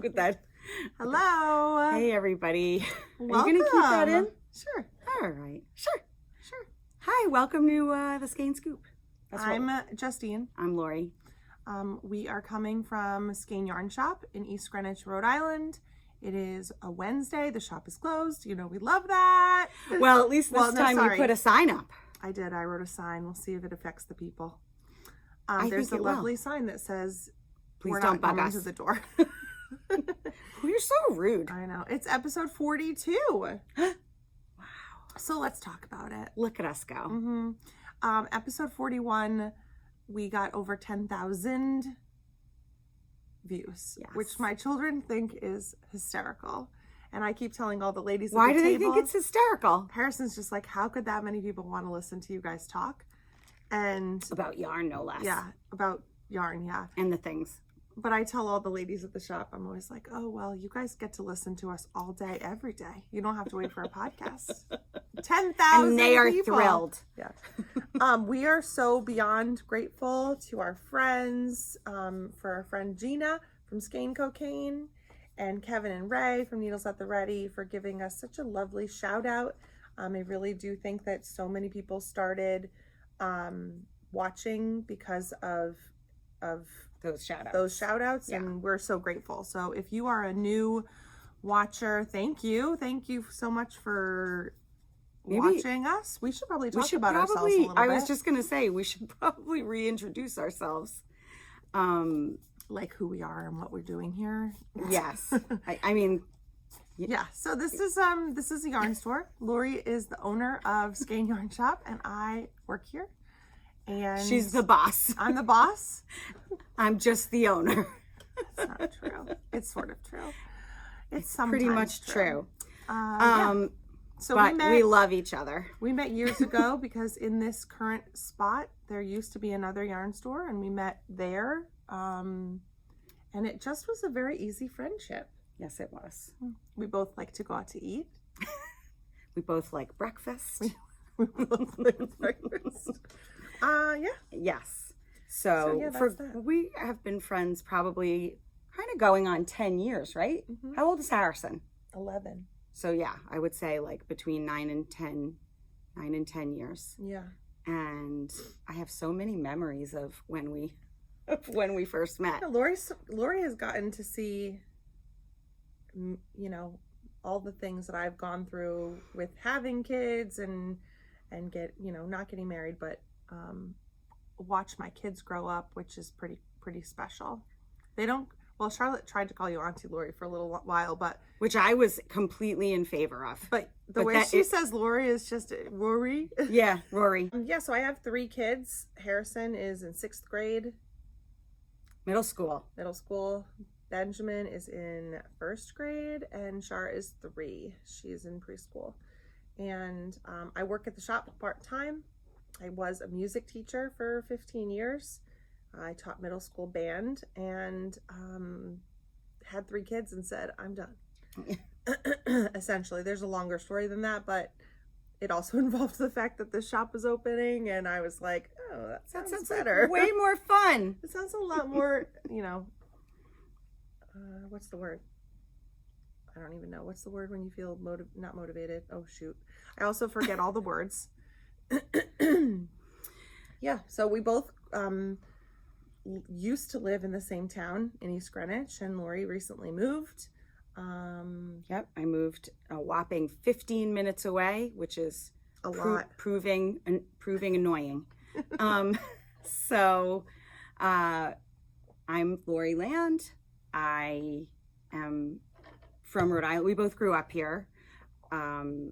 with that. Hello. Hey, everybody. Welcome. Are you going to keep that in? Sure. All right. Sure. Sure. Hi, welcome to the Skein Scoop. I'm Justine. I'm Lori. We are coming from Skein Yarn Shop in East Greenwich, Rhode Island. It is a Wednesday. The shop is closed. You know, we love that. Well, at least this time you put a sign up. I did. I wrote a sign. We'll see if it affects the people. think There's a it lovely sign that says, "Please we're don't not bug coming us." to the door. You're so rude. I know. It's episode 42. Wow. So let's talk about it. Look at us go. Mm-hmm. Episode 41, we got over 10,000 views, Yes. which my children think is hysterical. And I keep telling all the ladies at Why the do they table, think it's hysterical? Harrison's just like, how could that many people want to listen to you guys talk? And About yarn, no less. yeah, about yarn, yeah. And the things. But I tell all the ladies at the shop, I'm always like, oh, well, you guys get to listen to us all day, every day. You don't have to wait for a podcast. 10,000 And they are people. thrilled. Yeah. We are so beyond grateful to our friends, for our friend Gina from Skein Cocaine and Kevin and Ray from Needles at the Ready for giving us such a lovely shout out. I really do think that so many people started watching because of Those shout outs. Yeah. And we're so grateful. So if you are a new watcher, thank you so much for watching us. We should probably talk about ourselves a little bit. I was just gonna say we should probably reintroduce ourselves. Like who we are and what we're doing here. Yes. I mean, yeah. So this is a yarn store. Lori is the owner of Skein Yarn Shop and I work here. And she's the boss. I'm the boss. I'm just the owner. It's not true. It's sort of true. It's sometimes pretty much true. Yeah. So but we love each other. We met years ago because in this current spot there used to be another yarn store, and we met there. And it just was a very easy friendship. Yes, it was. We both like to go out to eat. We both like breakfast. We both like breakfast. Yeah. Yes. So yeah, we have been friends probably kind of going on 10 years, right? Mm-hmm. How old is Harrison? 11. So yeah, I would say like between 9 and 10 years. Yeah. And I have so many memories of when we first met. Yeah, Lori has gotten to see, you know, all the things that I've gone through with having kids and not getting married, but watch my kids grow up, which is pretty special. They don't. Well, Charlotte tried to call you Auntie Lori for a little while, but which I was completely in favor of. But the way she says Lori is just Rory. Yeah, Rory. Yeah. So I have 3 kids. Harrison is in 6th grade. Middle school. Benjamin is in 1st grade, and Char is 3. She's in preschool. And I work at the shop part-time. I was a music teacher for 15 years. I taught middle school band and had 3 kids and said, I'm done. Essentially, there's a longer story than that, but it also involves the fact that the shop is opening, and I was like, oh, that sounds better. Like way more fun. It sounds a lot more, what's the word? I don't even know. What's the word when you feel not motivated? Oh, shoot. I also forget all the words. Yeah, so we both used to live in the same town in East Greenwich, and Lori recently moved. Yep, I moved a whopping 15 minutes away, which is a lot. Proving annoying. So I'm Lori Land. I am from Rhode Island. We both grew up here. I'm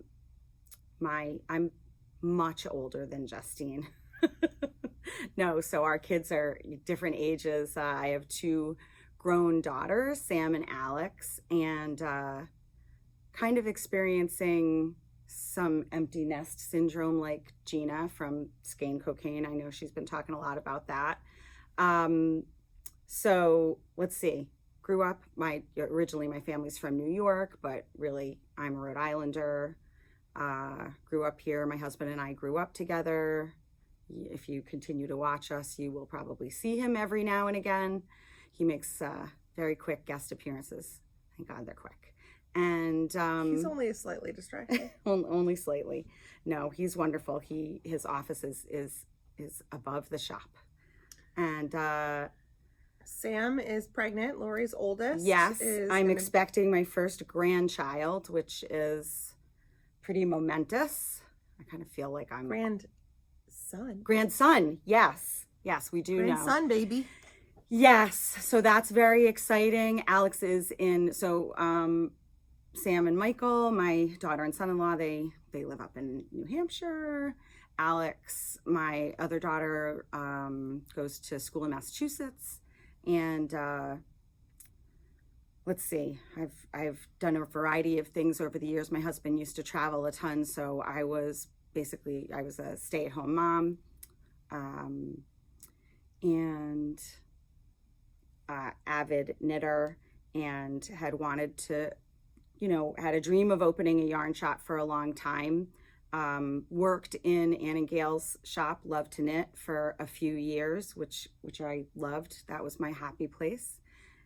much older than Justine. No, so our kids are different ages. I have 2 grown daughters, Sam and Alex, and kind of experiencing some empty nest syndrome like Gina from Skein Cocaine. I know she's been talking a lot about that. So let's see. Grew up, originally my family's from New York, but really I'm a Rhode Islander. Grew up here. My husband and I grew up together. If you continue to watch us, you will probably see him every now and again. He makes very quick guest appearances. Thank God they're quick. And he's only slightly distracting. Only slightly. No, he's wonderful. His office is above the shop. And Sam is pregnant, Lori's oldest. Yes, I'm expecting my first grandchild, which is pretty momentous. I kind of feel like I'm grandson. Yes, we do know grandson, baby. Yes, so that's very exciting. Alex is in. So Sam and Michael, my daughter and son-in-law, they live up in New Hampshire. Alex, my other daughter, goes to school in Massachusetts. And let's see, I've done a variety of things over the years. My husband used to travel a ton, so I was a stay-at-home mom, and avid knitter, and had wanted to, had a dream of opening a yarn shop for a long time. Worked in Ann and Gail's shop, Loved to Knit, for a few years, which I loved. That was my happy place.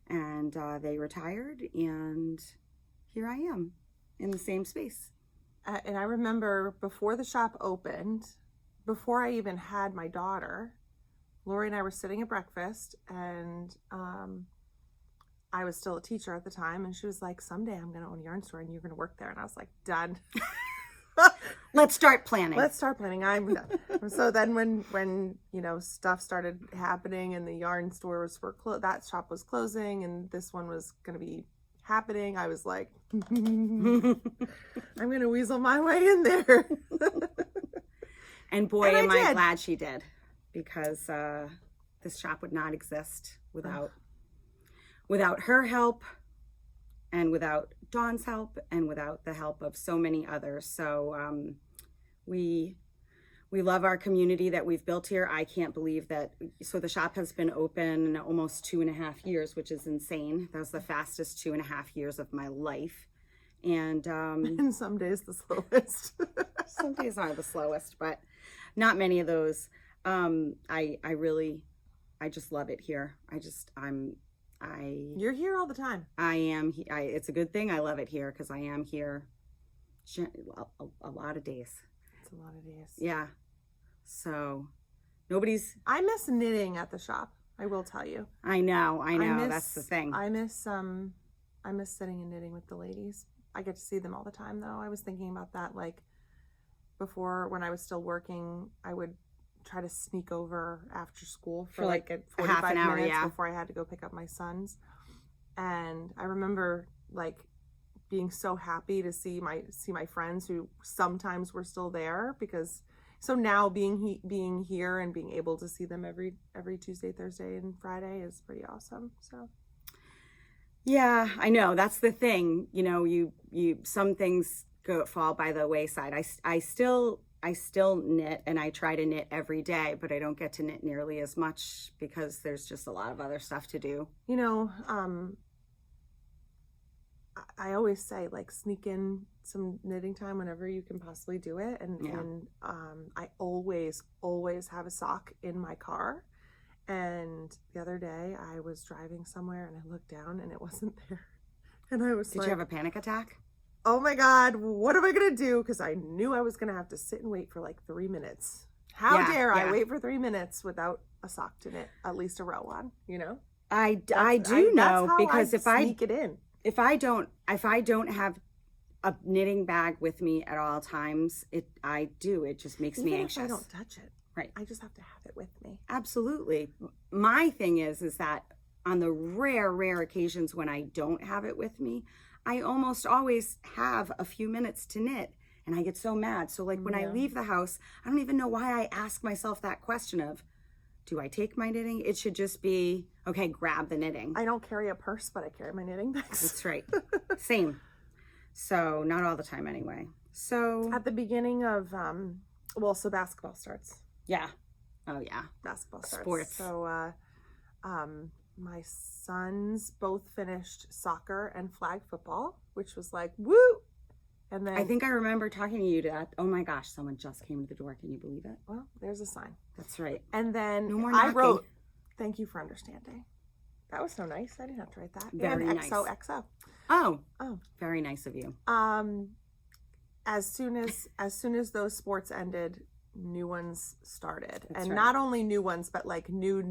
And they retired, and here I am in the same space. And I remember before the shop opened, before I even had my daughter, Lori and I were sitting at breakfast, and I was still a teacher at the time, and she was like, someday I'm going to own a yarn store and you're going to work there. And I was like, done. Let's start planning. I'm done. So then when stuff started happening and the yarn stores were that shop was closing and this one was going to be happening, I was like, I'm going to weasel my way in there. And boy, am I glad she did, because this shop would not exist without her help, and without Dawn's help, and without the help of so many others. So we love our community that we've built here. I can't believe that. So the shop has been open almost 2.5 years, which is insane. That was the fastest 2.5 years of my life. And some days the slowest. Some days are the slowest, but not many of those. I just love it here. You're here all the time. I am. It's a good thing I love it here, because I am here a lot of days. It's a lot of days. Yeah. So I miss knitting at the shop. I will tell you. I know. That's the thing. I miss sitting and knitting with the ladies. I get to see them all the time, though. I was thinking about that, like, before, when I was still working, I would try to sneak over after school for like 45 half an hour, minutes before I had to go pick up my sons. And I remember like being so happy to see my friends who sometimes were still there, because so now being here and being able to see them every Tuesday, Thursday, and Friday is pretty awesome. So yeah, I know, that's the thing. You some things fall by the wayside. I still knit, and I try to knit every day, but I don't get to knit nearly as much because there's just a lot of other stuff to do. I always say, like, sneak in some knitting time whenever you can possibly do it. And I always have a sock in my car. And the other day I was driving somewhere and I looked down and it wasn't there. And I was Did you have a panic attack? Oh my God, what am I going to do? Because I knew I was going to have to sit and wait for like 3 minutes. How dare I wait for 3 minutes without a sock to knit, at least a row on, I do know, because if I sneak it in. If I don't have a knitting bag with me at all times, it just makes me anxious. If I don't touch it. Right. I just have to have it with me. Absolutely. My thing is that on the rare occasions when I don't have it with me, I almost always have a few minutes to knit, and I get so mad. So like when I leave the house, I don't even know why I ask myself that question of, do I take my knitting? It should just be, okay, grab the knitting. I don't carry a purse, but I carry my knitting bags. That's right. Same. So not all the time anyway. So at the beginning of, so basketball starts. Yeah. Oh yeah. Basketball starts. Sports. So, my sons both finished soccer and flag football, which was like, woo! And then I think I remember talking to you that, oh my gosh, someone just came to the door. Can you believe it? Well, there's a sign. That's right. And then no more I wrote, thank you for understanding. That was so nice. I didn't have to write that. Very and nice. XOXO. Oh, Oh. very nice of you. As soon as those sports ended, new ones started. That's and right. not only new ones, but like new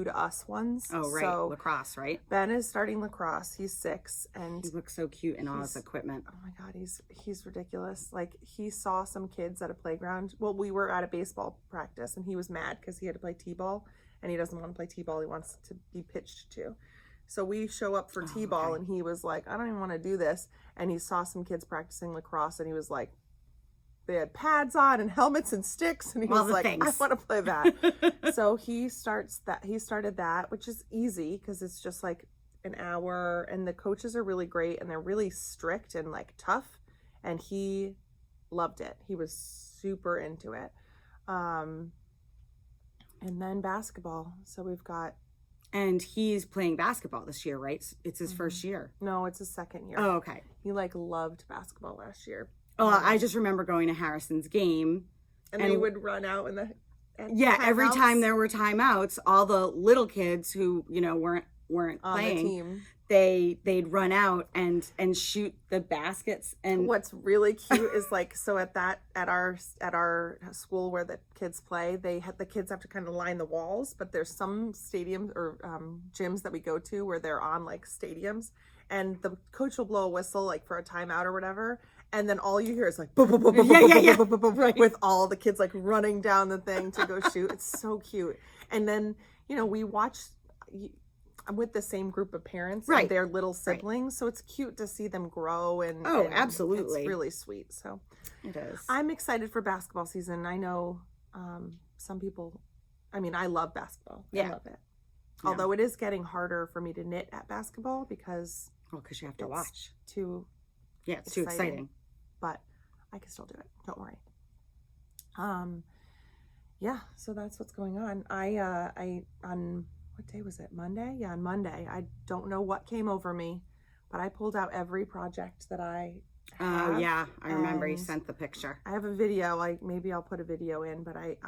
to us ones. Oh, right. So Lacrosse, right? Ben is starting lacrosse. He's 6 and He looks so cute in all his equipment. oh my God, he's ridiculous. Like he saw some kids at a playground. Well, we were at a baseball practice and he was mad because he had to play t-ball and he doesn't want to play t-ball. He wants to be pitched to. So we show up for t-ball and he was like, I don't even want to do this. And he saw some kids practicing lacrosse and he was like, they had pads on and helmets and sticks. And he was like, I want to play that. So he started that, which is easy because it's just like an hour and the coaches are really great and they're really strict and like tough. And he loved it. He was super into it. And then basketball. So we've got. And he's playing basketball this year, right? It's his first year. No, it's his second year. Oh, okay. He like loved basketball last year. Oh, I just remember going to Harrison's game. And they would run out in the every time there were timeouts, all the little kids who, weren't on playing, the team. They'd run out and shoot the baskets. And what's really cute is like, so at our school where the kids play, the kids have to kind of line the walls, but there's some stadiums or gyms that we go to where they're on like stadiums and the coach will blow a whistle like for a timeout or whatever. And then all you hear is like, boom, boom, boom, boom, boom, boom, boom, with all the kids like running down the thing to go shoot. It's so cute. And then, we watch with the same group of parents and their little siblings. Right. So it's cute to see them grow and absolutely. It's really sweet. So it is. I'm excited for basketball season. I know some people, I love basketball. Yeah. I love it. Yeah. Although it is getting harder for me to knit at basketball because you have to watch. It's too exciting. But I can still do it. Don't worry. So that's what's going on. I on what day was it? Monday? Yeah, on Monday. I don't know what came over me, but I pulled out every project that I have. Oh yeah, I remember you sent the picture. I have a video. Maybe I'll put a video in, but I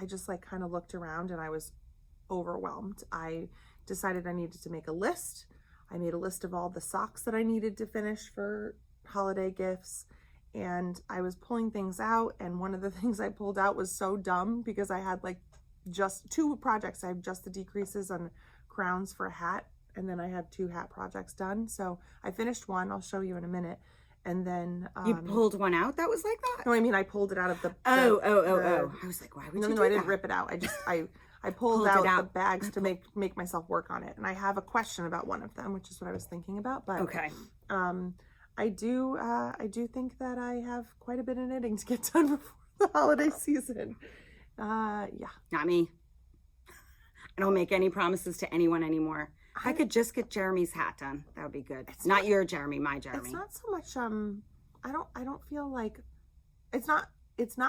just like kind of looked around and I was overwhelmed. I decided I needed to make a list. I made a list of all the socks that I needed to finish for holiday gifts. And I was pulling things out. And one of the things I pulled out was so dumb because I had like just 2 projects. I have just the decreases on crowns for a hat. And then I have 2 hat projects done. So I finished one. I'll show you in a minute. And then you pulled one out that was like that? No, I pulled it out of the I was like, why would you do that? No, I didn't rip it out. I pulled out the bags to make myself work on it. And I have a question about one of them, which is what I was thinking about. But okay. I do think that I have quite a bit of knitting to get done before the holiday season. Yeah. Not me. I don't make any promises to anyone anymore. I could just get Jeremy's hat done. That would be good. It's not your Jeremy, my Jeremy. It's not so much I don't feel like it's not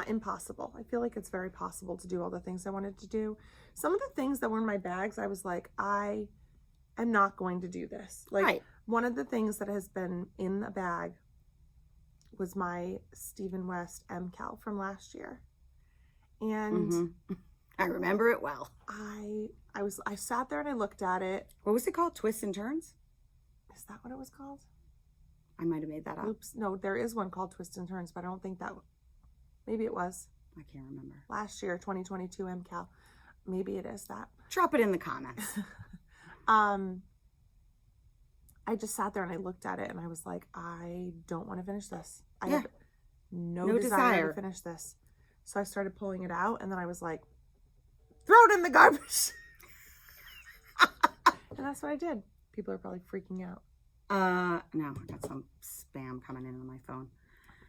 impossible. I feel like it's very possible to do all the things I wanted to do. Some of the things that were in my bags, I was like, I am not going to do this. Like one of the things that has been in the bag was my Stephen West MCal from last year. And I remember it well. I sat there and I looked at it. What was it called? Twists and Turns? Is that what it was called? I might have made that up. Oops. No, there is one called Twists and Turns, but I don't think that. Maybe it was. I can't remember. Last year, 2022 MCal. Maybe it is that. Drop it in the comments. I just sat there and I looked at it and I was like, I don't want to finish this. I have no desire to finish this. So I started pulling it out and then I was like, throw it in the garbage. And that's what I did. People are probably freaking out. No, I got some spam coming in on my phone.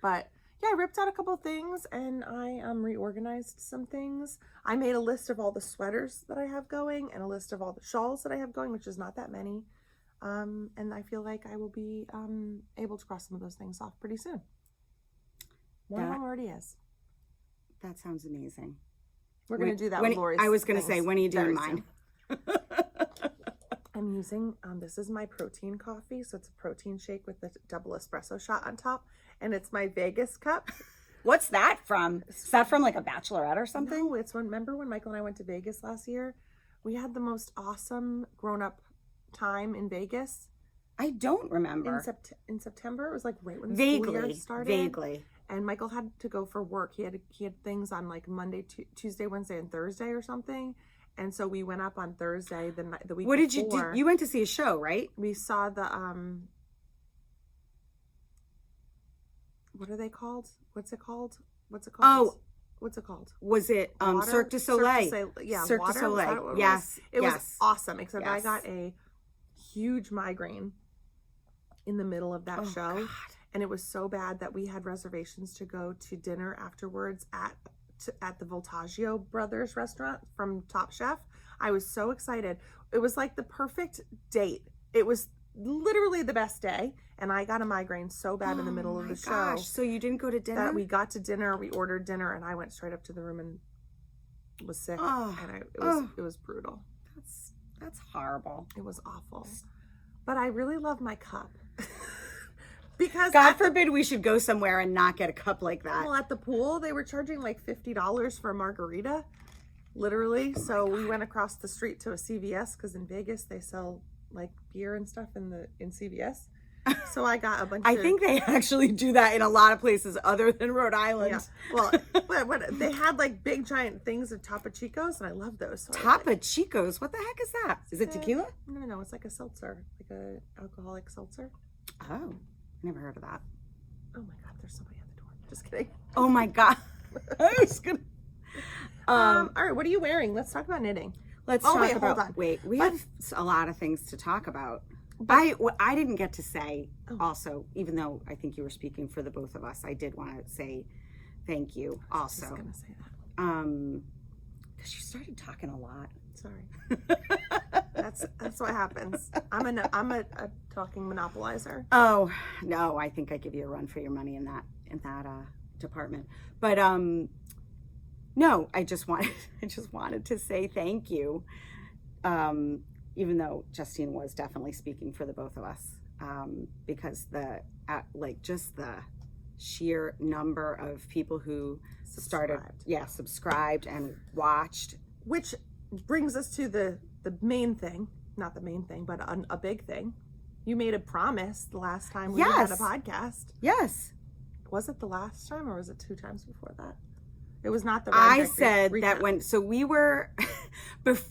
But yeah, I ripped out a couple things and I reorganized some things. I made a list of all the sweaters that I have going and a list of all the shawls that I have going, which is not that many. And I feel like I will be able to cross some of those things off pretty soon. One of them already is. That sounds amazing. We're going to do that with Lori's. I was going to say, when are you doing mine? I'm using, this is my protein coffee. So it's a protein shake with the double espresso shot on top. And it's my Vegas cup. What's that from? Is that from like a bachelorette or something? No, it's remember when Michael and I went to Vegas last year? We had the most awesome grown-up time in Vegas. I don't remember. In September, it was like right when the school year started. Vaguely. And Michael had to go for work. He had things on like Monday, Tuesday, Wednesday, and Thursday or something. And so we went up on Thursday the week before. What did you do? You went to see a show, right? We saw the what are they called? What's it called? Oh, what's it called? Was it Cirque du Soleil? Yeah, Cirque du Soleil. Yes, it was awesome. Except I got a huge migraine in the middle of that show. God. And it was so bad that we had reservations to go to dinner afterwards at the Voltaggio Brothers restaurant from Top Chef. I was so excited. It was like the perfect date. It was literally the best day. And I got a migraine so bad in the middle of the show. So you didn't go to dinner? That we got to dinner, we ordered dinner, and I went straight up to the room and was sick. And it was brutal. That's horrible. It was awful. But I really love my cup. Because God forbid we should go somewhere and not get a cup like that. Well, at the pool, they were charging like $50 for a margarita, literally. So we went across the street to a CVS because in Vegas they sell like beer and stuff in CVS. So I got a bunch. I think they actually do that in a lot of places other than Rhode Island. Yeah. Well, but they had like big giant things of Topo Chicos, and I love those. So Topo Chicos? What the heck is that? Is it tequila? No, it's like a seltzer, like a alcoholic seltzer. Oh. Never heard of that. Oh my God, there's somebody at the door. Just kidding. Oh my God. I was gonna. All right, what are you wearing? Let's talk about knitting. Let's talk about. Hold on. Wait, we have a lot of things to talk about. I didn't get to say also, even though I think you were speaking for the both of us, I did want to say thank you also. I was just gonna say that. Because you started talking a lot. Sorry. That's what happens. I'm a talking monopolizer. Oh no, I think I give you a run for your money in that department. But no, I just wanted to say thank you. Even though Justine was definitely speaking for the both of us, because the sheer number of people who subscribed and watched, which brings us to the main thing, not the main thing, but a big thing. You made a promise the last time we had a podcast. Yes. Was it the last time or was it 2 times before that? It was not the I said that so we were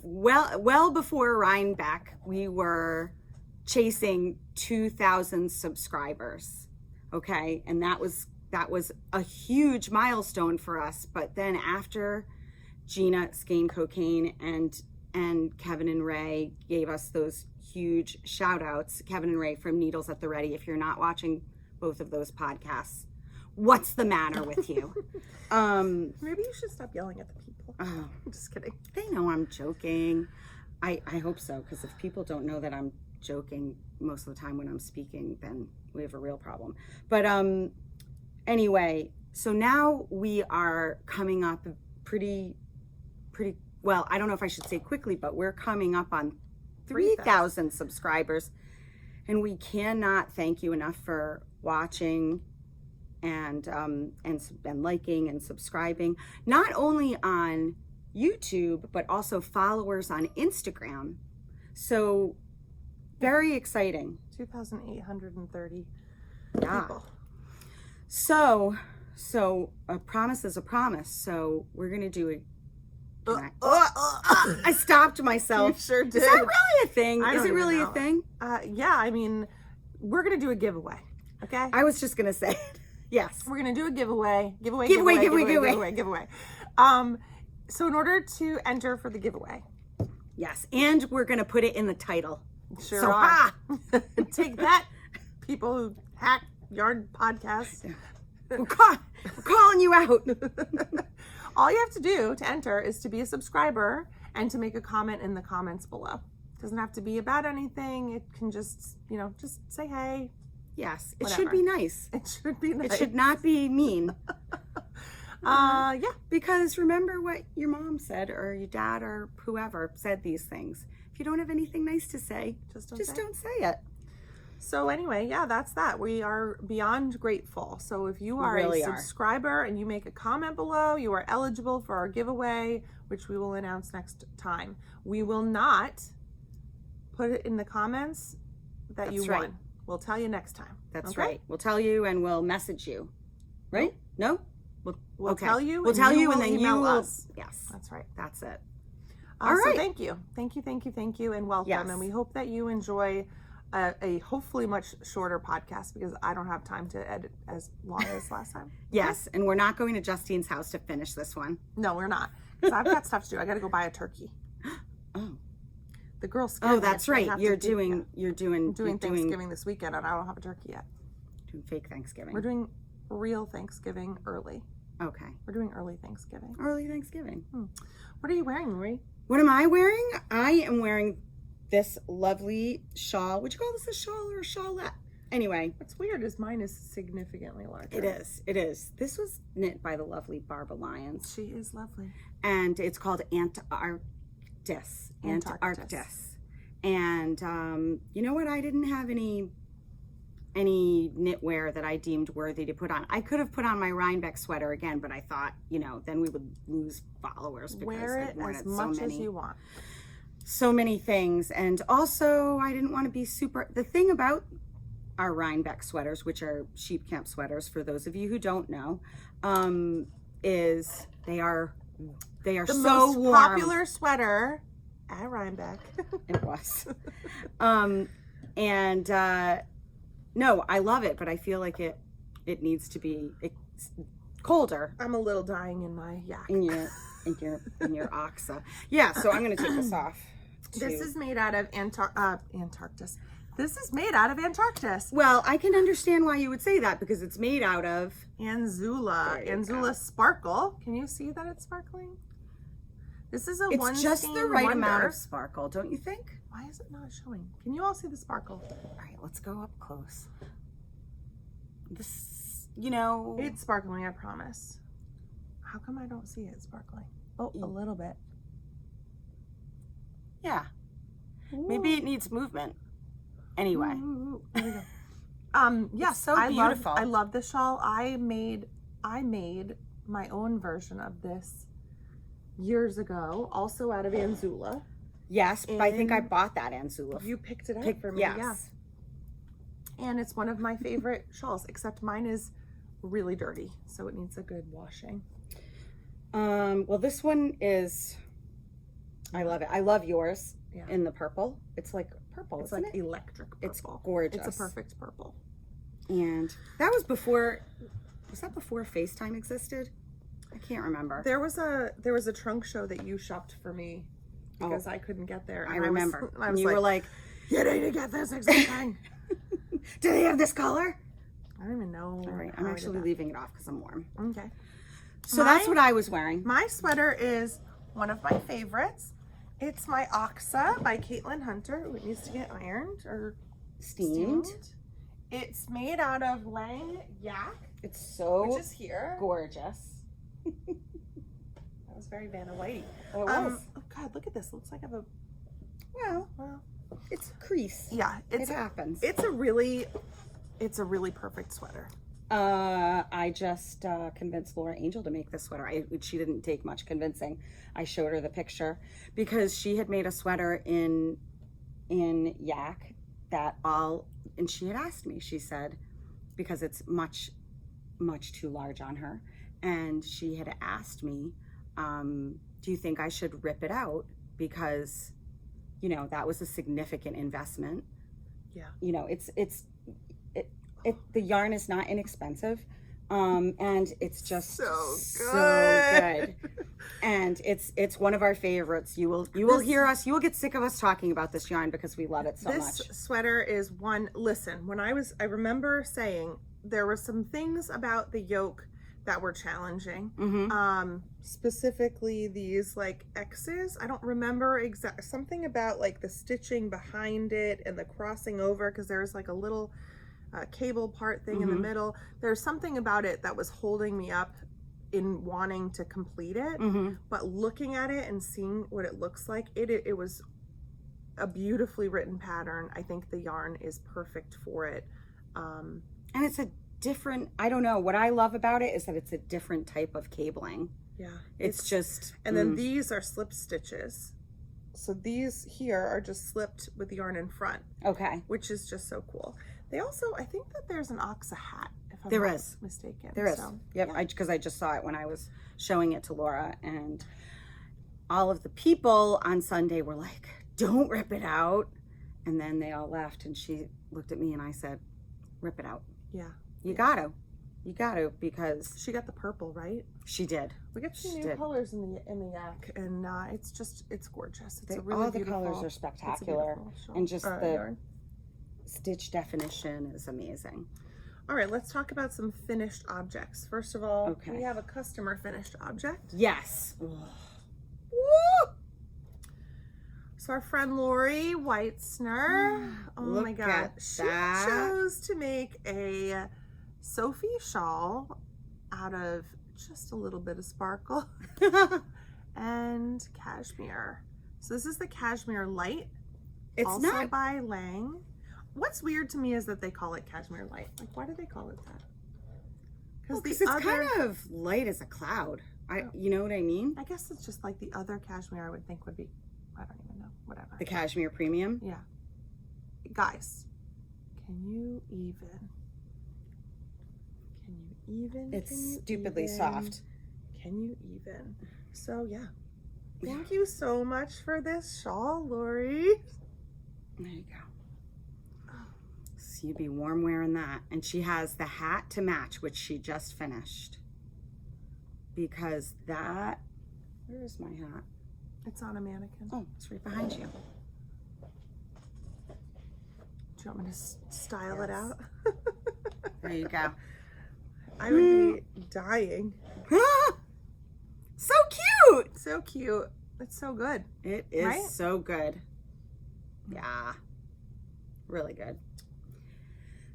well before Rhinebeck, we were chasing 2,000 subscribers. Okay. And that was a huge milestone for us. But then after Gina, Skein Cocaine, and Kevin and Ray gave us those huge shout outs. Kevin and Ray from Needles at the Ready. If you're not watching both of those podcasts, what's the matter with you? Maybe you should stop yelling at the people. I'm just kidding. They know I'm joking. I hope so, because if people don't know that I'm joking most of the time when I'm speaking, then we have a real problem. But anyway, so now we are coming up pretty well, I don't know if I should say quickly, but we're coming up on 3,000 subscribers, and we cannot thank you enough for watching and liking and subscribing, not only on YouTube, but also followers on Instagram. So very exciting. 2,830 yeah. people. So a promise is a promise. So we're going to do I stopped myself. You sure did. Is that really a thing? Is it really a thing? Yeah, I mean, we're going to do a giveaway. Okay? I was just going to say, yes. We're going to do a giveaway. Giveaway. So in order to enter for the giveaway. Yes, and we're going to put it in the title. Sure are. Take that, people who hack Yard Podcasts. We're calling you out. All you have to do to enter is to be a subscriber and to make a comment in the comments below. It doesn't have to be about anything. It can just say hey. Yes, it whatever. Should be nice. It should be nice. It should not be mean. Yeah. Because remember what your mom said or your dad or whoever said these things. If you don't have anything nice to say, just don't say it. So anyway, yeah, that's that. We are beyond grateful. So if you are really a subscriber and you make a comment below, you are eligible for our giveaway, which we will announce next time. We will not put it in the comments that you won. We'll tell you next time. That's right. We'll tell you and we'll message you. Right? No? We'll tell you. We'll tell you and then email you will. Us. Yes. That's right. That's it. All right. So thank you, and welcome. Yes. And we hope that you enjoy a hopefully much shorter podcast because I don't have time to edit as long as last time. Yes, and we're not going to Justine's house to finish this one. No, we're not. Because I've got stuff to do. I got to go buy a turkey. Oh. The girl's scared. Oh, that's right. You're doing Thanksgiving this weekend, and I don't have a turkey yet. Doing fake Thanksgiving. We're doing real Thanksgiving early. Okay. We're doing early Thanksgiving. Early Thanksgiving. What are you wearing, Mowry? What am I wearing? I am wearing this lovely shawl. Would you call this a shawl or a shawlette? Anyway. What's weird is mine is significantly larger. It is. It is. This was knit by the lovely Barbara Lyons. She is lovely. And it's called Antarctis. And you know what? I didn't have any knitwear that I deemed worthy to put on. I could have put on my Rhinebeck sweater again, but I thought, then we would lose followers because wear it as much as you want. So many things. And also I didn't want to be the thing about our Rhinebeck sweaters, which are sheep camp sweaters for those of you who don't know, is they are the so most warm. Popular sweater at Rhinebeck. It was. No, I love it, but I feel like it needs to be colder. I'm a little dying in my yak. In your oxa. Yeah, so I'm going to take this off. This is made out of Antarctis. This is made out of Antarctis. Well, I can understand why you would say that because it's made out of Anzula Sparkle. Can you see that it's sparkling? This is It's just the right amount of sparkle, don't you think? Why is it not showing? Can you all see the sparkle? All right, let's go up close. This, it's sparkling, I promise. How come I don't see it sparkling? Oh, a little bit. Yeah. Ooh. Maybe it needs movement. Anyway. Ooh, there we go. Yes, so beautiful. I love this shawl. I made my own version of this years ago, also out of Anzula. Yes, but I think I bought that Anzula. You picked it up for me. Yes. Yeah. And it's one of my favorite shawls, except mine is really dirty, so it needs a good washing. Well, this one is, I love it. I love yours in the purple. It's like purple, it's like electric purple. It's gorgeous. It's a perfect purple. And that was before FaceTime existed? I can't remember. There was a trunk show that you shopped for me because I couldn't get there. I remember. I was you were like, you need to get this exact thing. Do they have this color? I don't even know. All right, I'm actually leaving it off because I'm warm. Okay. So that's what I was wearing. My sweater is one of my favorites. It's my Oxa by Caitlin Hunter. It needs to get ironed or steamed. It's made out of Lang Yak. It's so which is here. Gorgeous. That was very Vanna Whitey. Oh, it was. Oh God, look at this. Looks like I have a well, it's a crease. Yeah, it happens. It's a really perfect sweater. I just convinced Laura Angel to make this sweater. She didn't take much convincing. I showed her the picture because she had made a sweater in yak and she had asked me, she said, because it's much too large on her, and she had asked me, do you think I should rip it out because that was a significant investment. Yeah. The yarn is not inexpensive, and it's just so good. And it's one of our favorites. You will hear us. You will get sick of us talking about this yarn because we love it so much. This sweater is one. Listen, I remember saying there were some things about the yoke that were challenging. Mm-hmm. Specifically these like X's. I don't remember something about like the stitching behind it and the crossing over because there's like a little cable part thing in the middle. There's something about it that was holding me up in wanting to complete it, but looking at it and seeing what it looks like, it was a beautifully written pattern. I think the yarn is perfect for it. And it's a different, I don't know, what I love about it is that it's a different type of cabling. Yeah. It's just... And then these are slip stitches. So these here are just slipped with the yarn in front. Okay. Which is just so cool. They also, I think that there's an Oslo Hat, if I'm not mistaken. There is. So, yep. Yeah. Because I just saw it when I was showing it to Laura, and all of the people on Sunday were like, don't rip it out. And then they all left, and she looked at me and I said, rip it out. Yeah. You gotta, because She got the purple, right? she did. We got some new colors in the yak, and it's gorgeous. It's a really all the beautiful. colors are it's a spectacular, beautiful shawl. and just the yarn. stitch definition is amazing. All right, let's talk about some finished objects. First of all, Okay. we have a customer finished object. Yes. Woo! So our friend Lori Weitzner, oh Look my God, at she that. chose to make a Sophie shawl out of just a little bit of sparkle and cashmere. So this is the cashmere light. It's also not by Lang. What's weird to me is that they call it cashmere light. Like, why do they call it that? because it's kind of light as a cloud. You know what I mean? I guess it's just like the other cashmere I would think would be, I don't even know, whatever. The cashmere premium. Yeah. Guys, can you even? It's stupidly soft. Can you even? So yeah. Thank you so much for this shawl, Lori. There you go. So you'd be warm wearing that. And she has the hat to match, which she just finished. Because that, where's my hat? It's on a mannequin. Oh, it's right behind you. Do you want me to style it out? There you go. I would be dying. So cute. So cute. It's so good. It is Right? so good. Yeah. Really good.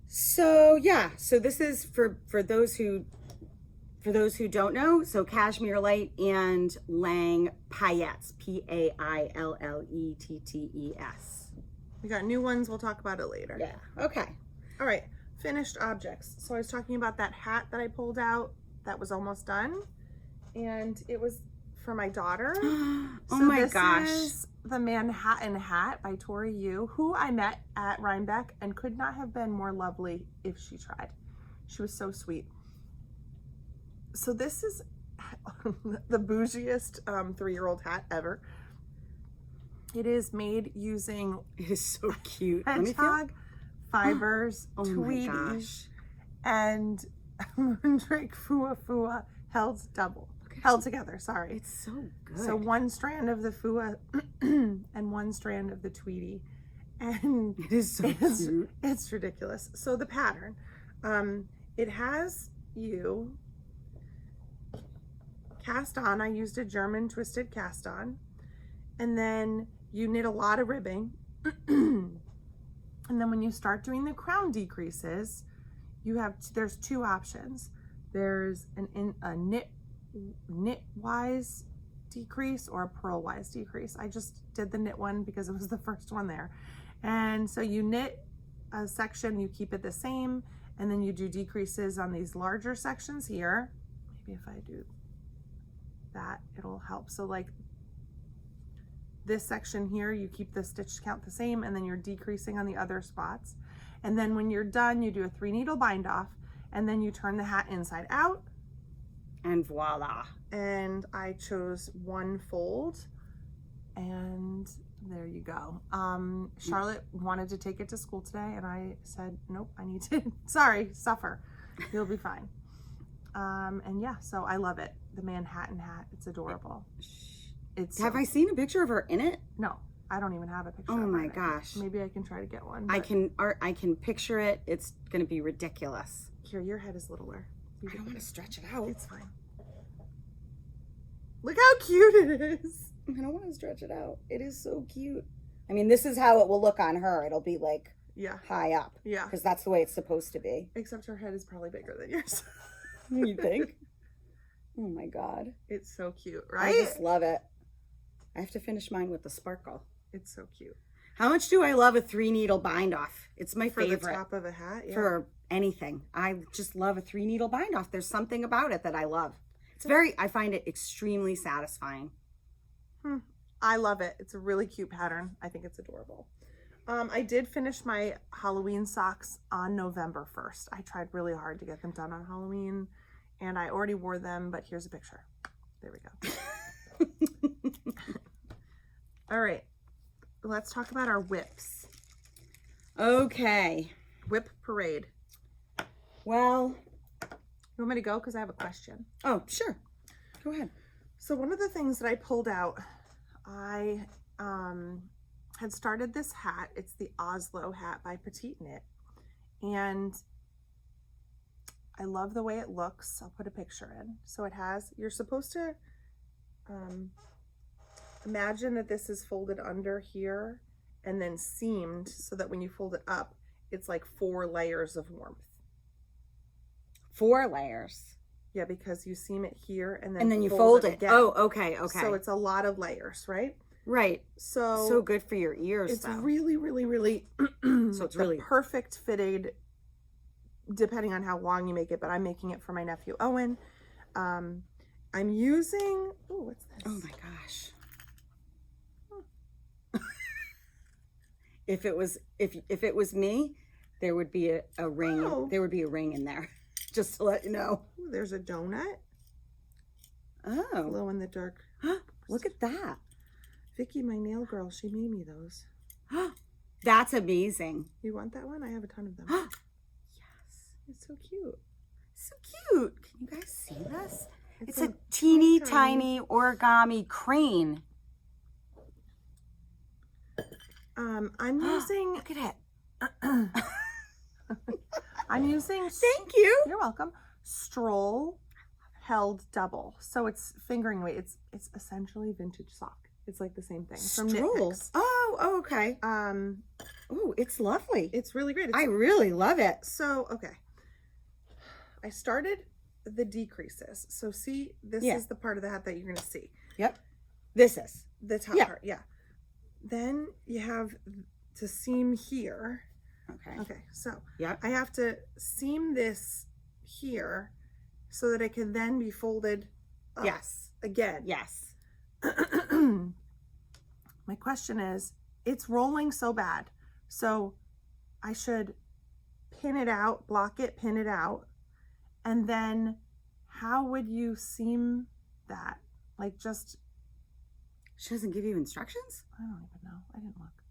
So yeah, so this is for those who don't know, so Cashmere Light and Lang Paillettes, Paillettes. We got new ones. We'll talk about it later. Yeah. Okay. All right. Finished objects. So I was talking about that hat that I pulled out that was almost done, and it was for my daughter. Oh my gosh. This is the Manhattan hat by Tori Yu, who I met at Rhinebeck and could not have been more lovely if she tried. She was so sweet. So this is the bougiest 3-year-old hat ever. It is made using It is so cute. Let me feel. hedgehog fibers, Oh my tweedies, gosh. and Moondrake Fua held together. Sorry. It's so good. So one strand of the Fua and one strand of the Tweedy, and it is so cute. it's ridiculous. So the pattern, it has you cast on. I used a German twisted cast on, and then you knit a lot of ribbing. And then when you start doing the crown decreases, there's two options. There's a knit-wise decrease or a purl-wise decrease. I just did the knit one because it was the first one there. And so you knit a section, you keep it the same, and then you do decreases on these larger sections here. Maybe if I do that, it'll help. So like this section here, you keep the stitch count the same, and then you're decreasing on the other spots. And then when you're done, you do a 3-needle bind off, and then you turn the hat inside out. And voila. And I chose one fold, and there you go. Charlotte wanted to take it to school today, and I said, nope, I need to, sorry, suffer. You'll be fine. And yeah, so I love it. The Manhattan hat, it's adorable. Have I seen a picture of her in it? No, I don't even have a picture. Oh of my it. gosh. Maybe I can try to get one. I can picture it. It's going to be ridiculous. Here, your head is littler. I don't want to stretch it out. It's fine. Look how cute it is. I don't want to stretch it out. It is so cute. I mean, this is how it will look on her. It'll be like high up. Yeah. Because that's the way it's supposed to be. Except her head is probably bigger than yours. You think? Oh my God. It's so cute, right? I just love it. I have to finish mine with the sparkle. It's so cute. How much do I love a 3-needle bind off? It's my favorite. For the top of a hat, yeah. For anything. I just love a 3-needle bind off. There's something about it that I love. I find it extremely satisfying. I love it. It's a really cute pattern. I think it's adorable. I did finish my Halloween socks on November 1st. I tried really hard to get them done on Halloween, and I already wore them, but here's a picture. There we go. All right. Let's talk about our whips. Okay. Whip parade. Well, you want me to go? Because I have a question. Oh, sure. Go ahead. So one of the things that I pulled out, I had started this hat. It's the Oslo Hat by Petite Knit. And I love the way it looks. I'll put a picture in. So it has, you're supposed to imagine that this is folded under here and then seamed so that when you fold it up, it's like 4 layers of warmth. 4 layers. Yeah, because you seam it here and then you fold it again. Oh, okay. So it's a lot of layers, right? Right. So good for your ears. It's though. really, really, really so it's really perfect fitted, depending on how long you make it. But I'm making it for my nephew Owen. I'm using. Oh, what's this? Oh my gosh! If it was me, there would be a ring. Oh. There would be a ring in there, just to let you know. Ooh, there's a donut. Oh, Glow in the dark. Look at that. Vicky, my nail girl, she made me those. That's amazing. You want that one? I have a ton of them. Yes. It's so cute. So cute. Can you guys see this? It's a teeny tiny origami crane. I'm using. Look at it. I'm using. Thank you. You're welcome. Stroll held double. So it's fingering weight. It's essentially vintage sock. It's like the same thing. From Strolls. Oh, okay. Oh, it's lovely. It's really great. I really love it. So, okay. I started the decreases. So see, this is the part of the hat that you're going to see. Yep. This is. The top part, yeah. Then you have to seam here. Okay. Okay, so yep. I have to seam this here so that it can then be folded up again. Yes. My question is, it's rolling so bad. So I should pin it out, block it, pin it out. And then how would you seam that? Like just... She doesn't give you instructions? I don't even know. I didn't look.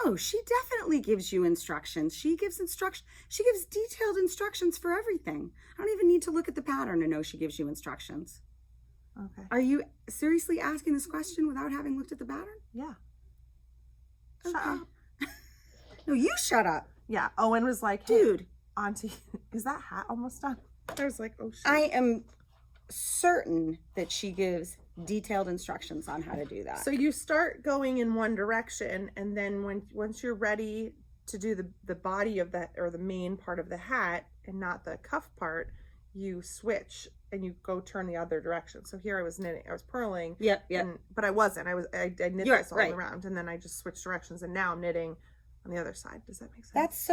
Oh, she definitely gives you instructions. She gives detailed instructions for everything. I don't even need to look at the pattern to know she gives you instructions. Okay. Are you seriously asking this question without having looked at the pattern? Yeah. Okay. Shut up. No, you shut up. Yeah. Owen was like, hey, dude, Auntie, is that hat almost done? I was like, oh shit. I am certain that she gives detailed instructions on how to do that. So you start going in one direction, and then once you're ready to do the body of that, or the main part of the hat and not the cuff part, you switch and you go turn the other direction. So here I was knitting, I was purling. Yep. But I wasn't. I knit this all around, and then I just switched directions, and now I'm knitting on the other side. Does that make sense?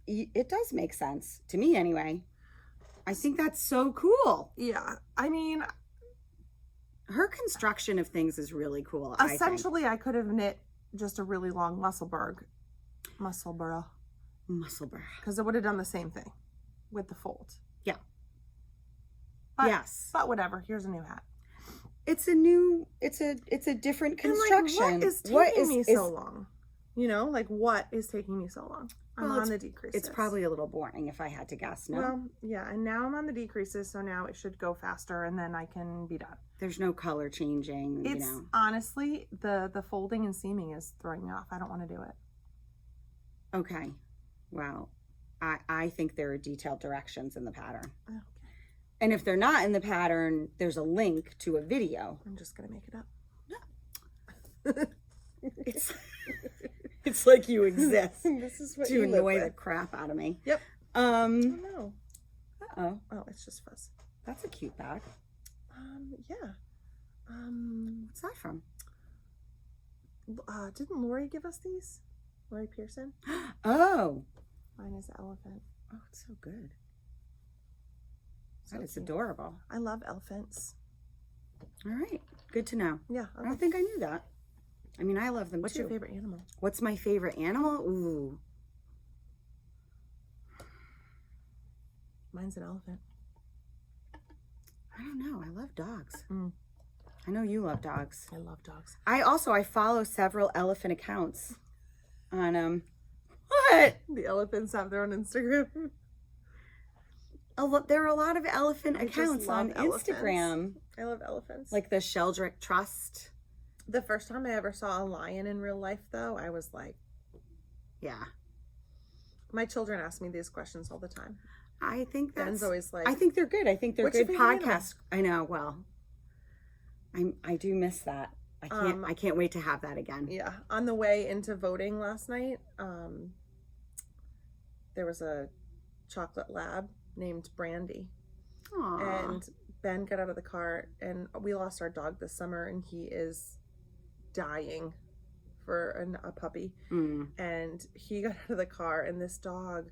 It does make sense to me anyway. I think that's so cool. Yeah. I mean, her construction of things is really cool. Essentially, I could have knit just a really long musselburgh. Because it would have done the same thing with the fold. Yeah. But, yes. But whatever. Here's a new hat. It's a different construction. And like, what is taking me so long? You know, like what is taking me so long? I'm on the decreases. It's probably a little boring if I had to guess. No. Well, yeah, and now I'm on the decreases, so now it should go faster, and then I can be done. There's no color changing. It's honestly the folding and seaming is throwing me off. I don't want to do it. Okay. Well, I think there are detailed directions in the pattern. Okay. And if they're not in the pattern, there's a link to a video. I'm just gonna make it up. It's like you exist. This is what to you annoy live the with. crap out of me. Yep. Oh no. Oh, it's just fuzz. that's a cute bag. Yeah. What's that from? Didn't Lori give us these? Lori Pearson? Oh. Mine is the elephant. Oh, it's so good. So That is cute. adorable. I love elephants. All right. Good to know. Yeah. I don't think I knew that. I mean, I love them What's too. your favorite animal? What's my favorite animal? Ooh. Mine's an elephant. I don't know. I love dogs. Mm. I know you love dogs. I love dogs. I follow several elephant accounts on what? The elephants have their own Instagram. There are a lot of elephant I just accounts love on elephants. Instagram. I love elephants. Like the Sheldrick Trust. The first time I ever saw a lion in real life, though, I was like, Yeah. my children ask me these questions all the time. I think that's... Ben's always like, I think they're good. I think they're What's your good favorite podcasts. I know. Well, I do miss that. I can't wait to have that again. yeah. On the way into voting last night, there was a chocolate lab named Brandy. Aww. And Ben got out of the car, and we lost our dog this summer, and he is dying for a puppy. Mm. And he got out of the car, and this dog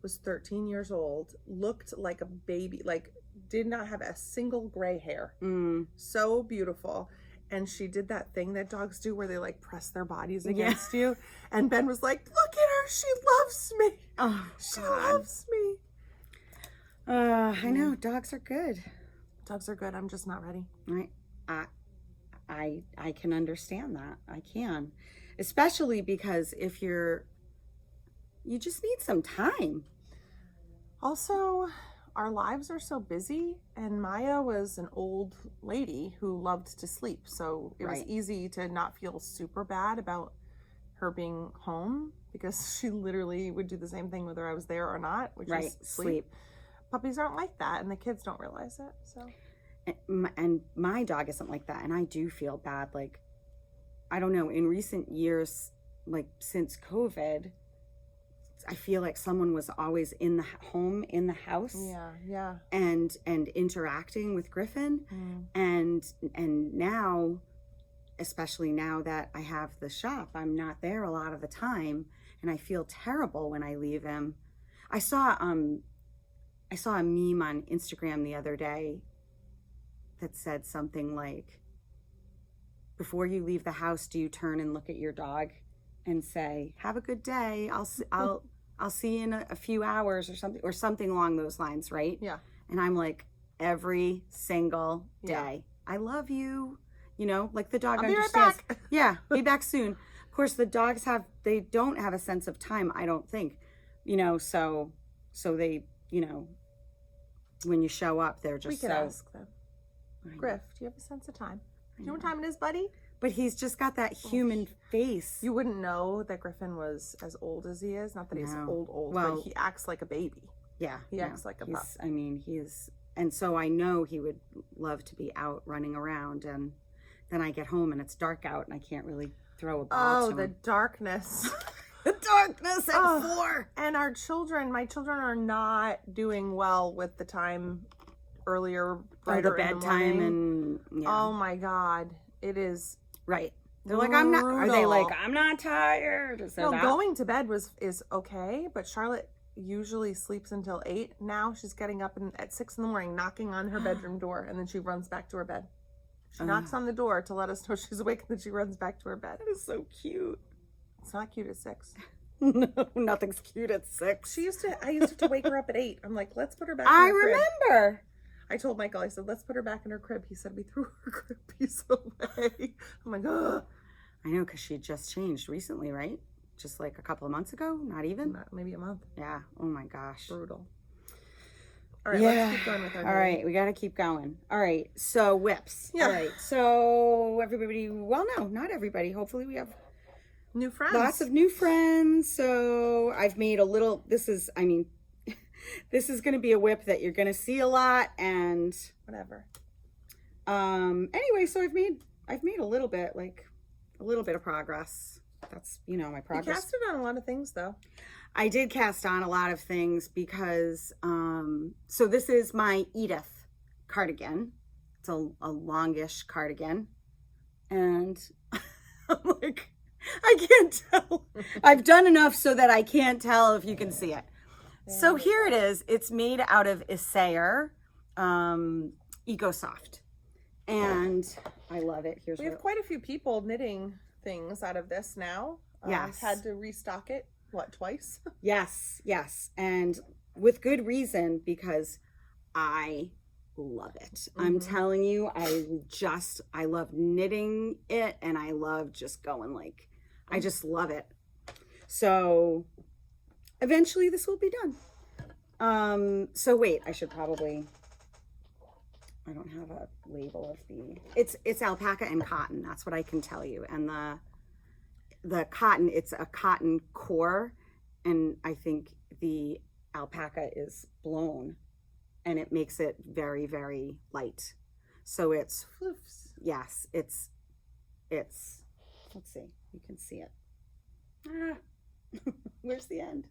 was 13 years old, looked like a baby, like did not have a single gray hair. Mm. So beautiful. And she did that thing that dogs do where they like press their bodies against you. And Ben was like, look at her, she loves me. Oh, She God. loves me. I know. Dogs are good. Dogs are good. I'm just not ready. I can understand that. I can. Especially because if you just need some time. Also, our lives are so busy, and Maya was an old lady who loved to sleep. So it was Right. easy to not feel super bad about her being home, because she literally would do the same thing whether I was there or not, which Right. is sleep. Puppies aren't like that, and the kids don't realize it. So And my dog isn't like that. And I do feel bad. Like, I don't know, in recent years, like since COVID, I feel like someone was always in the home, in the house, yeah. and interacting with Griffin. And now, especially now that I have the shop, I'm not there a lot of the time, and I feel terrible when I leave him. I saw a meme on Instagram the other day that said something like, before you leave the house, do you turn and look at your dog and say, have a good day, I'll see you in a few hours, or something along those lines, right? Yeah. And I'm like, every single day, Yeah. I love you, like the dog I'll be right understands. back. Yeah, be back soon. Of course, the dogs they don't have a sense of time, I don't think, so they, when you show up, they're just We could ask them. Griff, do you have a sense of time? Do you know what time it is, buddy? But he's just got that human face. You wouldn't know that Griffin was as old as he is. Not that he's No. old, Well, but he acts like a baby. Yeah. He acts like a pup. I mean, and so I know he would love to be out running around, and then I get home and it's dark out and I can't really throw a ball Oh, to the him. darkness. The darkness at 4. And my children are not doing well with the time earlier, Or the brighter in the bedtime morning. and Oh my God. It is right. They're like, I'm not. Are they like, brutal. I'm not tired? Is there No, that? going to bed is okay, but Charlotte usually sleeps until 8. Now she's getting up at 6 in the morning, knocking on her bedroom door, and then she runs back to her bed. She knocks on the door to let us know she's awake, and then she runs back to her bed. That is so cute. It's not cute at 6. No, nothing's cute at 6. I used to have to wake her up at 8. I'm like, let's put her back in I her crib. remember. I told Michael, I said, let's put her back in her crib. He said, we threw her crib piece away. I'm like, ugh. I know, because she just changed recently, right? Just like a couple of months ago? Not even? Maybe a month. Yeah. Oh my gosh. Brutal. All right, let's keep going with our All right, we got to keep going. All right, so whips. Yeah. All right, so everybody, well, no, not everybody. Hopefully we have new friends. lots of new friends. So I've made a little, this is going to be a whip that you're going to see a lot, and whatever. Anyway, so I've made a little bit of progress. That's, my progress. You casted on a lot of things, though. I did cast on a lot of things because, so this is my Edith cardigan. It's a longish cardigan. And I'm like, I can't tell. I've done enough so that I can't tell if you can see it. So here it is. It's made out of Isair EcoSoft. And I love it. We have quite a few people knitting things out of this now. Yes. Had to restock it, twice? Yes. And with good reason, because I love it. I'm telling you, I love knitting it, and I love just going I just love it. So eventually this will be done. So wait, I don't have a label of it's alpaca and cotton. That's what I can tell you. And the cotton, it's a cotton core, and I think the alpaca is blown, and it makes it very, very light. So it's Floofs. Yes, it's let's see, you can see it. Where's the end?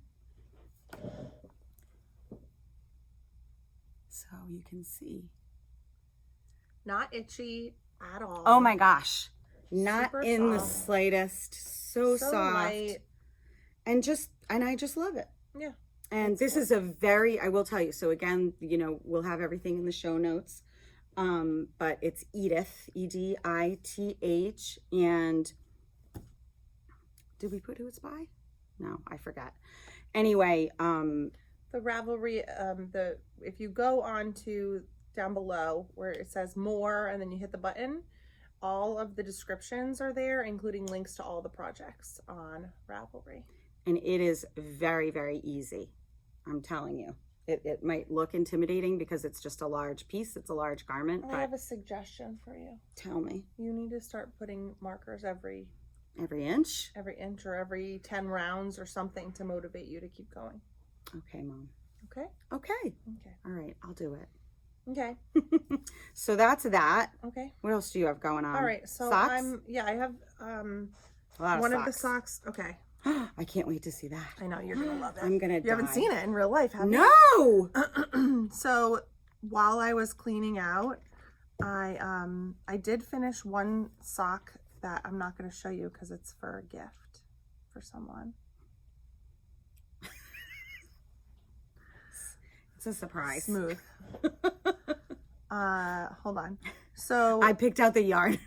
So you can see. Not itchy at all. Oh my gosh. Not Super in the soft. slightest. So soft. Light. And I just love it. Yeah. And this is I will tell you. So again, we'll have everything in the show notes. But it's Edith, EDITH. And did we put who it's by? No, I forgot. Anyway, The Ravelry, if you go on to down below where it says more and then you hit the button, all of the descriptions are there, including links to all the projects on Ravelry. And it is very, very easy. I'm telling you. It might look intimidating because it's just a large piece. It's a large garment. I have a suggestion for you. Tell me. You need to start putting markers every inch? Every inch or every 10 rounds or something to motivate you to keep going. Okay, Mom. Okay? Okay. Okay. All right, I'll do it. Okay. So that's that. Okay. What else do you have going on? All right. So socks? I have a lot of one socks. of the socks. Okay. I can't wait to see that. I know you're gonna love it. I'm gonna. You haven't seen it in real life, have you? No. So while I was cleaning out, I did finish one sock that I'm not going to show you because it's for a gift for someone. It's a surprise. Smooth. Hold on. So I picked out the yarn.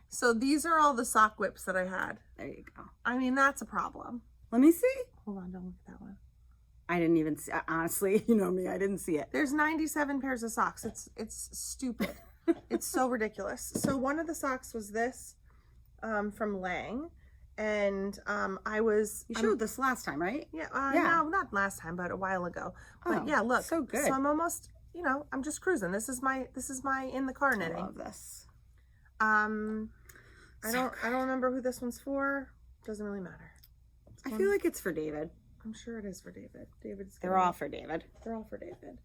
So these are all the sock whips that I had. There you go. I mean, that's a problem. Let me see. Hold on, don't look at that one. I didn't even see. Honestly, you know me. I didn't see it. There's 97 pairs of socks. It's stupid. It's so ridiculous. So one of the socks was this from Lang, and you showed this last time, right? Yeah. Yeah. No, not last time, but a while ago. But yeah, look. So good. So I'm almost, I'm just cruising. This is my in the car knitting. I love this. I don't remember who this one's for. Doesn't really matter. I feel like it's for David. I'm sure it is for David. They're all for David. They're all for David.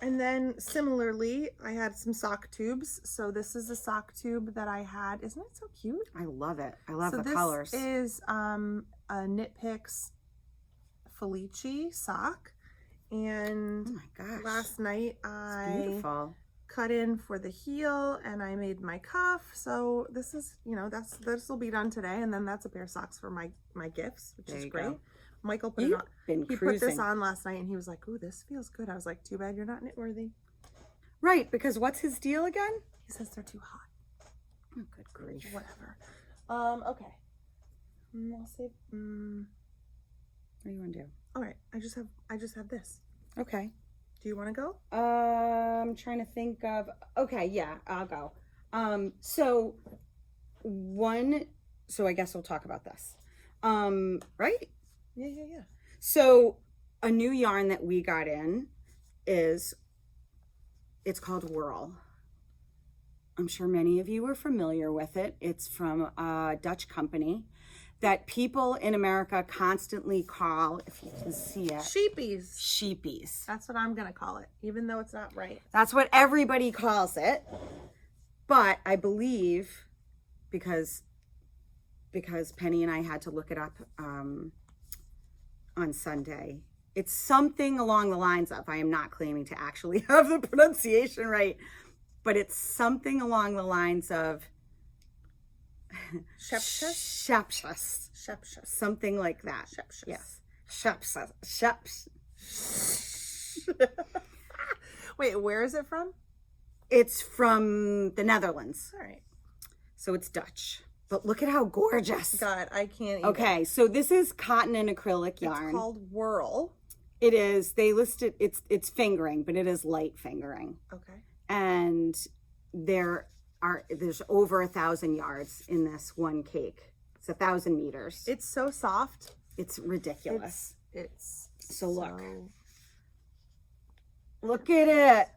And then similarly, I had some sock tubes. So this is a sock tube that I had. Isn't it so cute? I love it. I love the this colors. This is a Knit Picks Felici sock. And oh my gosh. last night I beautiful. Cut in for the heel and I made my cuff. So this is, this will be done today. And then that's a pair of socks for my gifts, which is great. Go. Michael put it on. He put this on last night and he was like, "Ooh, this feels good." I was like, "Too bad you're not knit worthy." Right, because what's his deal again? He says they're too hot. Oh, good grief. Whatever. Okay. I'll say. What do you want to do? All right. I just have this. Okay. Do you want to go? I'm trying to think of. Okay, yeah, I'll go. So I guess we'll talk about this. Right? Yeah. So a new yarn that we got in it's called Whirl. I'm sure many of you are familiar with it. It's from a Dutch company that people in America constantly call, if you can see it, Scheepjies. Scheepjies. That's what I'm going to call it, even though it's not right. That's what everybody calls it. But I believe because Penny and I had to look it up on Sunday. It's something along the lines of, I am not claiming to actually have the pronunciation right, but it's something along the lines of Scheepjies. Something like that. Scheepjies. Yes. Scheepjies. Wait, where is it from? It's from the Netherlands. All right. So it's Dutch. But look at how gorgeous. God, I can't even. Okay, so this is cotton and acrylic yarn. It's called Whirl. It is. They listed it's fingering, but it is light fingering. Okay. And there's over 1,000 yards in this one cake. It's 1,000 meters. It's so soft. It's ridiculous. It's so look at it.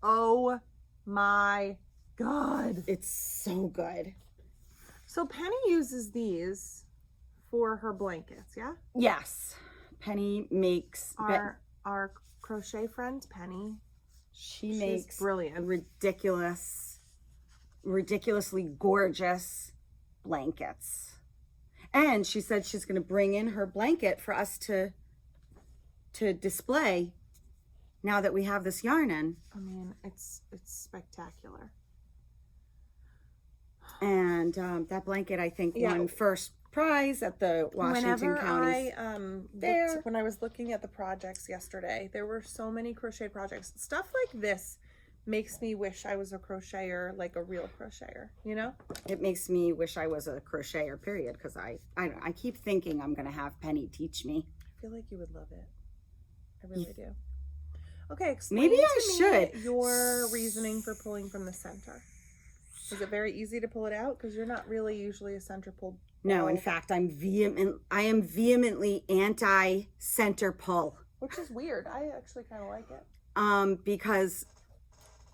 Oh my God. It's so good. So Penny uses these for her blankets, yeah? Yes. Penny makes our crochet friend Penny. She's makes brilliant, ridiculously gorgeous blankets. And she said she's going to bring in her blanket for us to display now that we have this yarn in. I mean, it's spectacular. And that blanket, I think, won first prize at the Washington County. When I was looking at the projects yesterday, there were so many crochet projects. Stuff like this makes me wish I was a crocheter, like a real crocheter, you know? It makes me wish I was a crocheter, period, because I keep thinking I'm going to have Penny teach me. I feel like you would love it. I really do. Okay, explain Maybe I to should. Me your reasoning for pulling from the center. Is it very easy to pull it out? Because you're not really usually a center pull. No, in fact, I am vehemently anti-center pull. Which is weird. I actually kind of like it. Because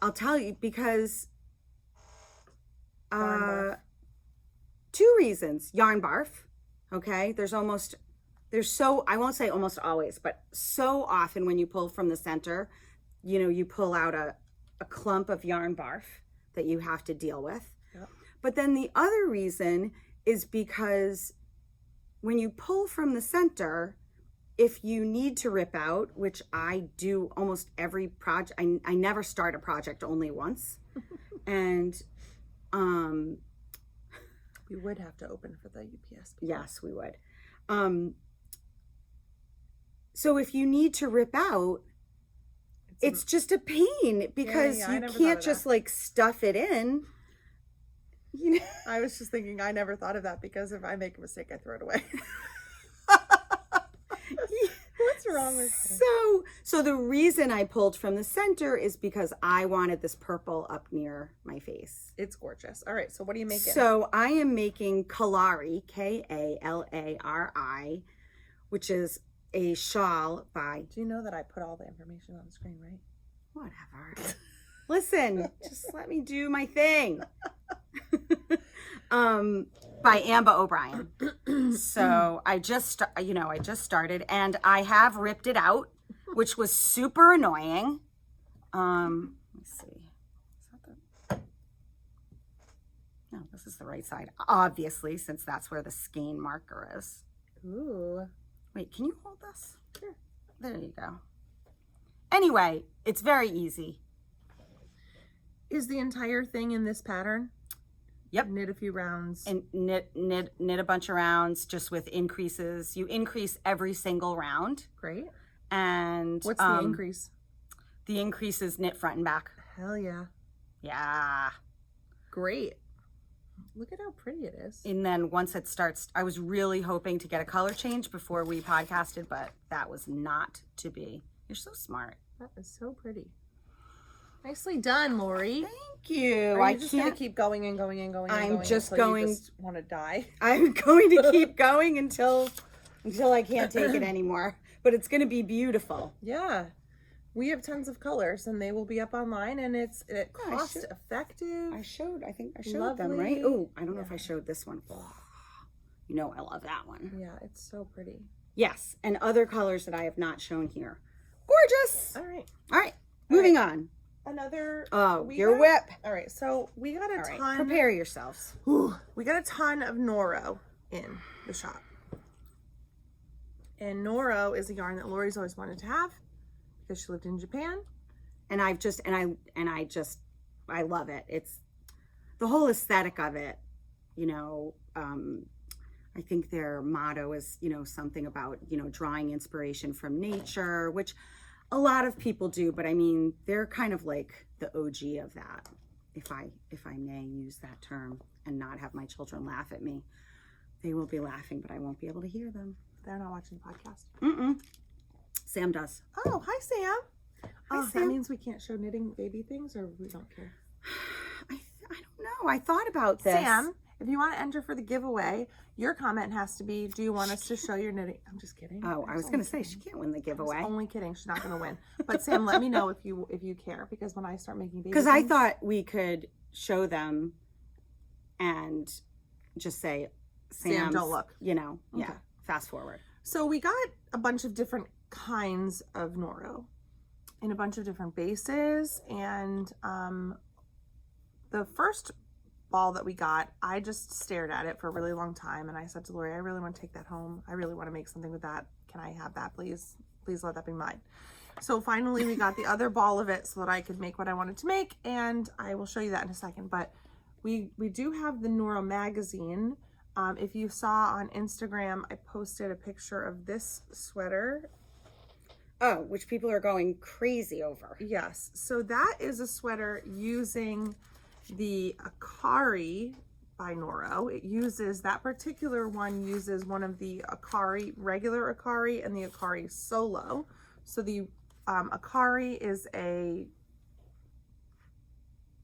I'll tell you, because two reasons. Yarn barf. Okay, I won't say almost always, but so often when you pull from the center, you pull out a clump of yarn barf that you have to deal with. Yep. But then the other reason is because when you pull from the center, if you need to rip out, which I do almost every project, I never start a project only once. And we would have to open for the UPS people. Yes, we would. So if you need to rip out, it's just a pain because you can't just like stuff it in. I was just thinking, I never thought of that because if I make a mistake, I throw it away. What's wrong with you? So the reason I pulled from the center is because I wanted this purple up near my face. It's gorgeous. All right, so what are you making? So I am making Kalari, Kalari, which is a shawl by... Do you know that I put all the information on the screen, right? Whatever. Listen, just let me do my thing. By Amber O'Brien. So I just started and I have ripped it out, which was super annoying. Let me see. Is that No, this is the right side, obviously, since that's where the skein marker is. Ooh. Wait, can you hold this? Sure. There you go. Anyway, it's very easy. Is the entire thing in this pattern? Yep. Knit a few rounds. And knit a bunch of rounds just with increases. You increase every single round. Great. And what's the increase? The increase is knit front and back. Hell yeah. Yeah. Great. Look at how pretty it is. And then once it starts, I was really hoping to get a color change before we podcasted, but that was not to be. You're so smart. That is so pretty. Nicely done, Lori. Thank you. Are you just going to keep going and going and going and going? I'm just going. You just want to die? I'm going to keep going until I can't take it anymore. But it's going to be beautiful. Yeah. We have tons of colors and they will be up online and it's cost effective. I think I showed them, right? Oh, I don't know if I showed this one. Oh, you know I love that one. Yeah, it's so pretty. Yes, and other colors that I have not shown here. Gorgeous. All right. Moving on. Another whip. All right, so we got a ton. Prepare yourselves. We got a ton of Noro in the shop. And Noro is a yarn that Lori's always wanted to have because she lived in Japan. And I love it. It's the whole aesthetic of it you know, I think their motto is, you know, something about, you know, drawing inspiration from nature, which a lot of people do, but I mean, they're kind of like the OG of that, if I may use that term and not have my children laugh at me. They will be laughing, but I won't be able to hear them. They're not watching the podcast. Mm-mm. Sam does. Oh, hi, Sam. Hi, Sam. That means we can't show knitting baby things, or we don't care? I don't know. I thought about this. Sam, if you want to enter for the giveaway, your comment has to be, do you want us to show your knitting? I'm just kidding. Oh, I was going to say, she can't win the giveaway. I was only kidding. She's not going to win. But Sam, let me know if you care, because when I start making baby because things, I thought we could show them and just say, Sam, don't look. You know, Okay. yeah, fast forward. So we got a bunch of different kinds of Noro in a bunch of different bases, and the first ball that we got, I just stared at it for a really long time, and I said to Lori, I really want to take that home. I really want to make something with that. Can I have that, please? Please let that be mine. So finally we got the other ball of it so that I could make what I wanted to make, and I will show you that in a second. But we do have the Noro magazine. If you saw on Instagram, I posted a picture of this sweater. Oh, which people are going crazy over. Yes. So that is a sweater using the Akari by Noro. It uses, that particular one uses one of the Akari, regular Akari, and the Akari Solo. So the Akari is a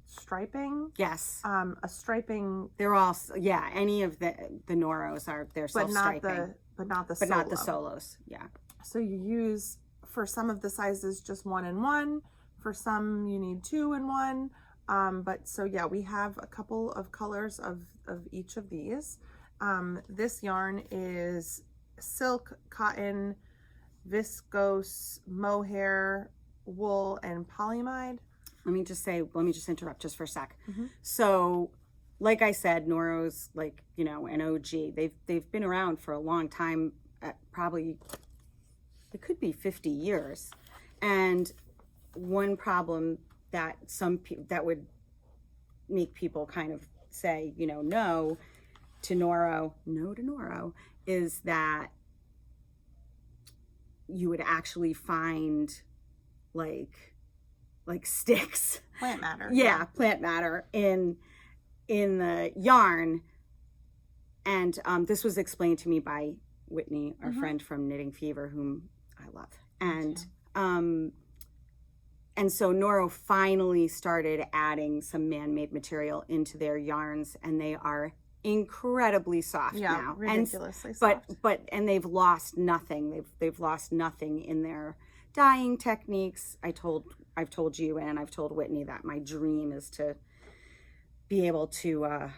striping. Yes. A striping. They're all, yeah, any of the Noros are, they're self-striping. But not the But not the solos, yeah. So you use, for some of the sizes, just 1 and 1. For some, you need 2 and 1. But so yeah, we have a couple of colors of each of these. This yarn is silk, cotton, viscose, mohair, wool, and polyamide. Let me just interrupt just for a sec. Mm-hmm. So, like I said, Noro's like, you know, an OG. They've been around for a long time, probably, it could be 50 years. And one problem that that would make people kind of say, you know, no to Noro, is that you would actually find like sticks, Plant matter. yeah, plant matter in the yarn. And this was explained to me by Whitney, our friend from Knitting Fever, whom I love. And so Noro finally started adding some man-made material into their yarns, and they are incredibly soft now. Ridiculously soft. But they've lost nothing. They've lost nothing in their dyeing techniques. I've told you and I've told Whitney that my dream is to be able to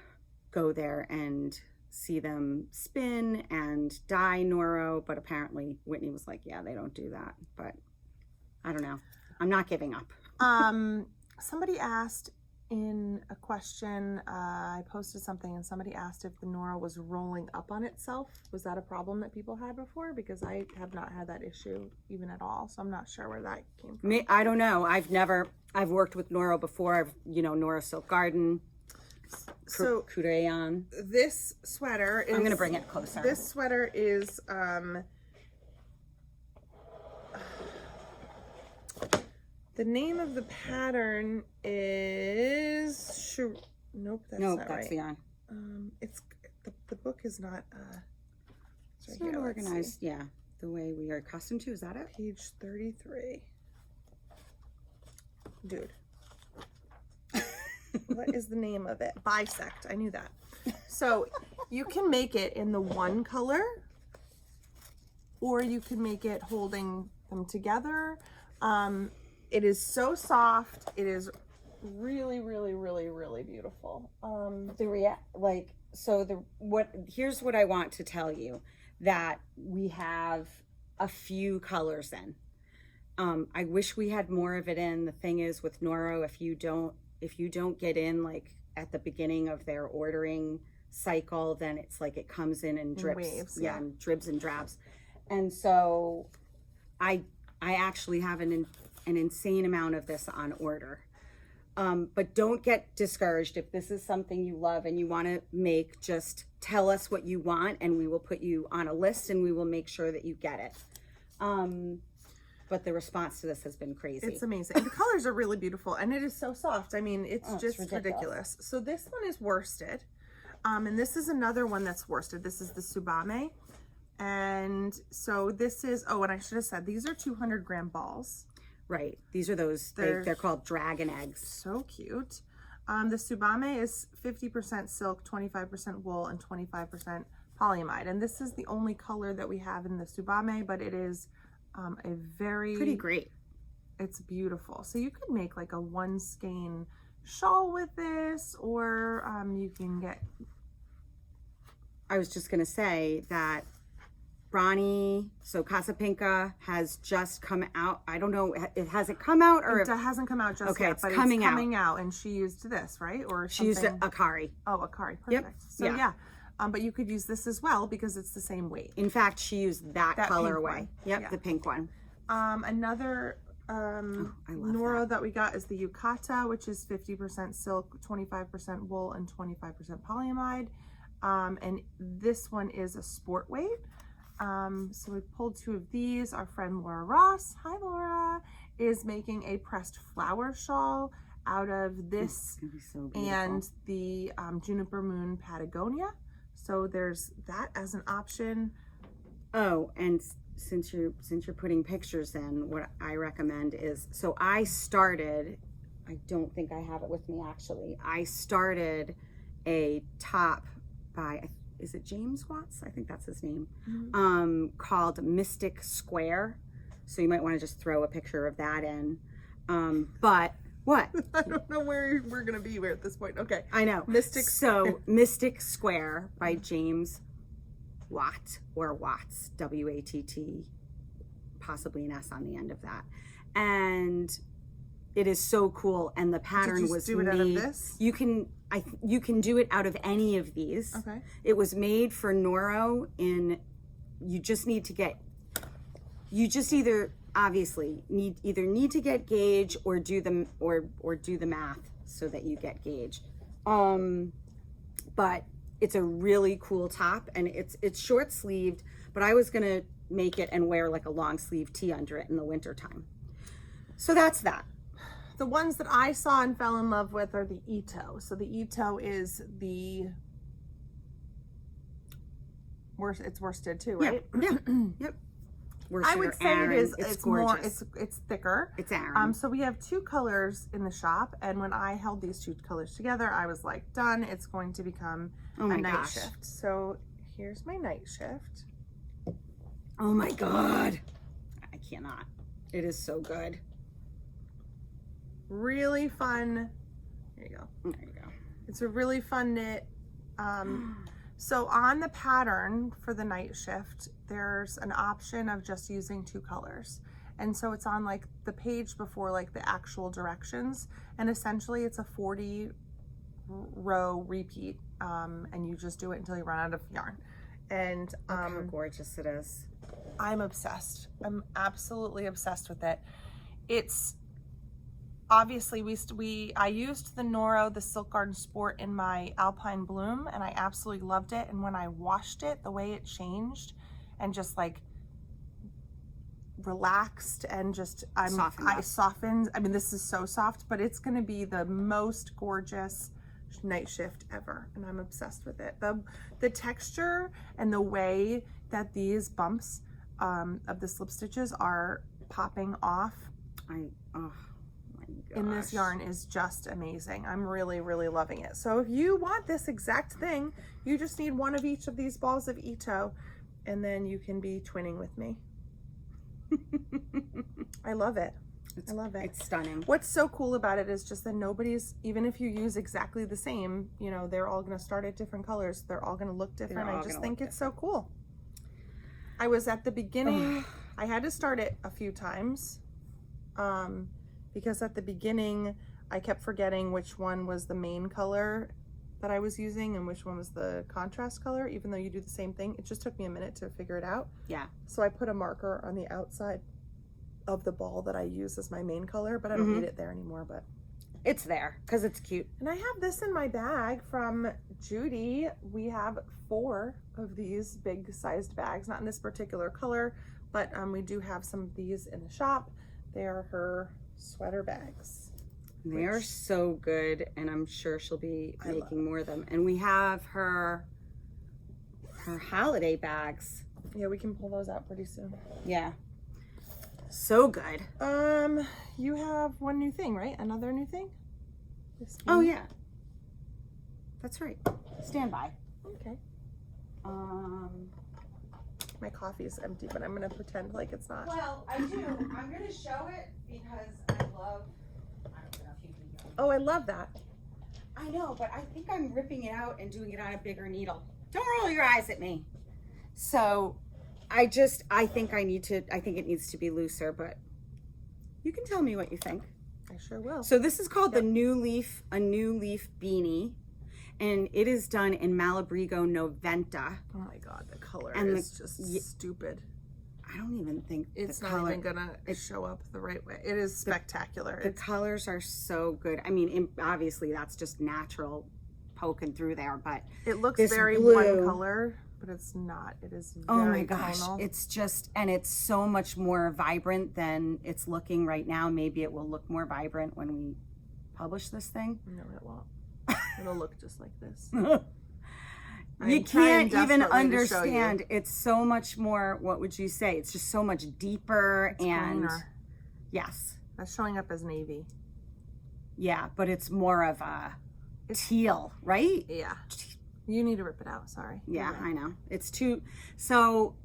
go there and see them spin and dye Noro, but apparently Whitney was like, yeah, they don't do that. But I don't know. I'm not giving up. Somebody asked in a question, I posted something and somebody asked if the Noro was rolling up on itself. Was that a problem that people had before? Because I have not had that issue even at all. So I'm not sure where that came from. I don't know. I've worked with Noro before. Noro Silk Garden. So Crayon. This sweater is, I'm going to bring it closer. This sweater is, the name of the pattern is nope, that's not right. The yarn. It's the book is not it's not organized, yeah, the way we are accustomed to. Is that it? Page 33. Dude. What is the name of it? Bisect. I knew that. So you can make it in the one color, or you can make it holding them together. It is so soft. It is really, really, really, really beautiful. Here's what I want to tell you, that we have a few colors in. I wish we had more of it in. The thing is with Noro, if you don't get in like at the beginning of their ordering cycle, then it's like it comes in and drips. Waves, yeah, and dribs and drabs. And so I actually have an insane amount of this on order. But don't get discouraged. If this is something you love and you want to make, just tell us what you want and we will put you on a list and we will make sure that you get it. But the response to this has been crazy. It's amazing. And the colors are really beautiful and it is so soft. I mean, it's just ridiculous. So this one is worsted. And this is another one that's worsted. This is the Tsubame. And so this is, oh, and I should have said, these are 200-gram balls. Right. These are those, they're called dragon eggs. So cute. The Tsubame is 50% silk, 25% wool, and 25% polyamide. And this is the only color that we have in the Tsubame, but it is a very... Pretty great. It's beautiful. So you could make like a one skein shawl with this, or you can get... I was just going to say that Bronny, so Casa Pinka has just come out. I don't know, has it come out or? It hasn't come out just yet, it's but coming it's coming out. And she used this, right? Or she used Akari. Oh, Akari, perfect. Yep. So yeah. But you could use this as well because it's the same weight. In fact, she used that colorway. Yep, yeah. The pink one. Another Noro that we got is the Yukata, which is 50% silk, 25% wool, and 25% polyamide. And this one is a sport weight. So we pulled two of these. Our friend Laura Ross, hi Laura, is making a pressed flower shawl out of this and the Juniper Moon Patagonia. So there's that as an option. Oh, and since you're putting pictures in, what I recommend is, so I started, I don't think I have it with me actually, I started a top by, is it James Watts? I think that's his name. Mm-hmm. Called Mystic Square. So you might want to just throw a picture of that in. But what? I don't know where we're going to be at this point. Okay. I know. Mystic Square by James Watt or Watts, W-A-T-T, possibly an S on the end of that. And it is so cool. And the pattern was made. Out of this? You can do it out of any of these. Okay. It was made for Noro you just either obviously need to get gauge or do the math so that you get gauge. But it's a really cool top and it's short sleeved, but I was gonna make it and wear like a long sleeve tee under it in the winter time. So that's that. The ones that I saw and fell in love with are the Ito. So the Ito is it's worsted too, right? Yeah. Yep. I would say Aran. it is. It's gorgeous. It's thicker. It's Aran. So we have two colors in the shop, and when I held these two colors together, I was like, done. It's going to become a night shift. So here's my night shift. Oh my God. I cannot. It is so good. Really fun. There you go. There you go. It's a really fun knit. So on the pattern for the night shift, there's an option of just using two colors. And so it's on like the page before like the actual directions. And essentially it's a 40 row repeat. And you just do it until you run out of yarn. And look how gorgeous it is. I'm obsessed. I'm absolutely obsessed with it. It's obviously I used the Noro, the Silk Garden Sport in my Alpine Bloom, and I absolutely loved it. And when I washed it, the way it changed and just like relaxed and just I softened. I mean, this is so soft, but it's going to be the most gorgeous night shift ever, and I'm obsessed with it. The texture and the way that these bumps of the slip stitches are popping off in this yarn is just amazing. I'm really, really loving it. So if you want this exact thing, you just need one of each of these balls of Ito, and then you can be twinning with me. I love it. I love it. It's stunning. What's so cool about it is just that nobody's, even if you use exactly the same, you know, they're all going to start at different colors. They're all going to look different. I just think it's so cool. I was at the beginning, I had to start it a few times. Because at the beginning, I kept forgetting which one was the main color that I was using and which one was the contrast color, even though you do the same thing. It just took me a minute to figure it out. Yeah. So I put a marker on the outside of the ball that I use as my main color, but I don't need it there anymore. But It's there because it's cute. And I have this in my bag from Judy. We have 4 of these big sized bags, not in this particular color, but we do have some of these in the shop. They are her sweater bags. They are so good, and I'm sure she'll be making more of them. And we have her holiday bags. Yeah, we can pull those out pretty soon. Yeah. So good. You have one new thing, right? Another new thing? Oh yeah. That's right. Stand by. Okay. My coffee is empty, but I'm gonna pretend like it's not. Well, I do. I'm gonna show it because I love. I don't know if you can go. Oh, I love that. I know, but I think I'm ripping it out and doing it on a bigger needle. Don't roll your eyes at me. So, I think it needs to be looser, but you can tell me what you think. I sure will. So this is called a new leaf beanie, and it is done in Malabrigo Noventa. Oh my God, the color and is just stupid. I don't even think it's not even gonna show up the right way. It is spectacular. The colors are so good. I mean, obviously that's just natural poking through there, but it looks very one color, but it's not. It is very oh my gosh, tonal. it's just, and it's so much more vibrant than it's looking right now. Maybe it will look more vibrant when we publish this thing. No, it won't. It'll look just like this. You can't even understand. It's so much more, what would you say? It's just so much deeper and cleaner. Yes. That's showing up as navy. Yeah, but it's more of a teal, right? Yeah. You need to rip it out, sorry. Yeah, I know. It's too, so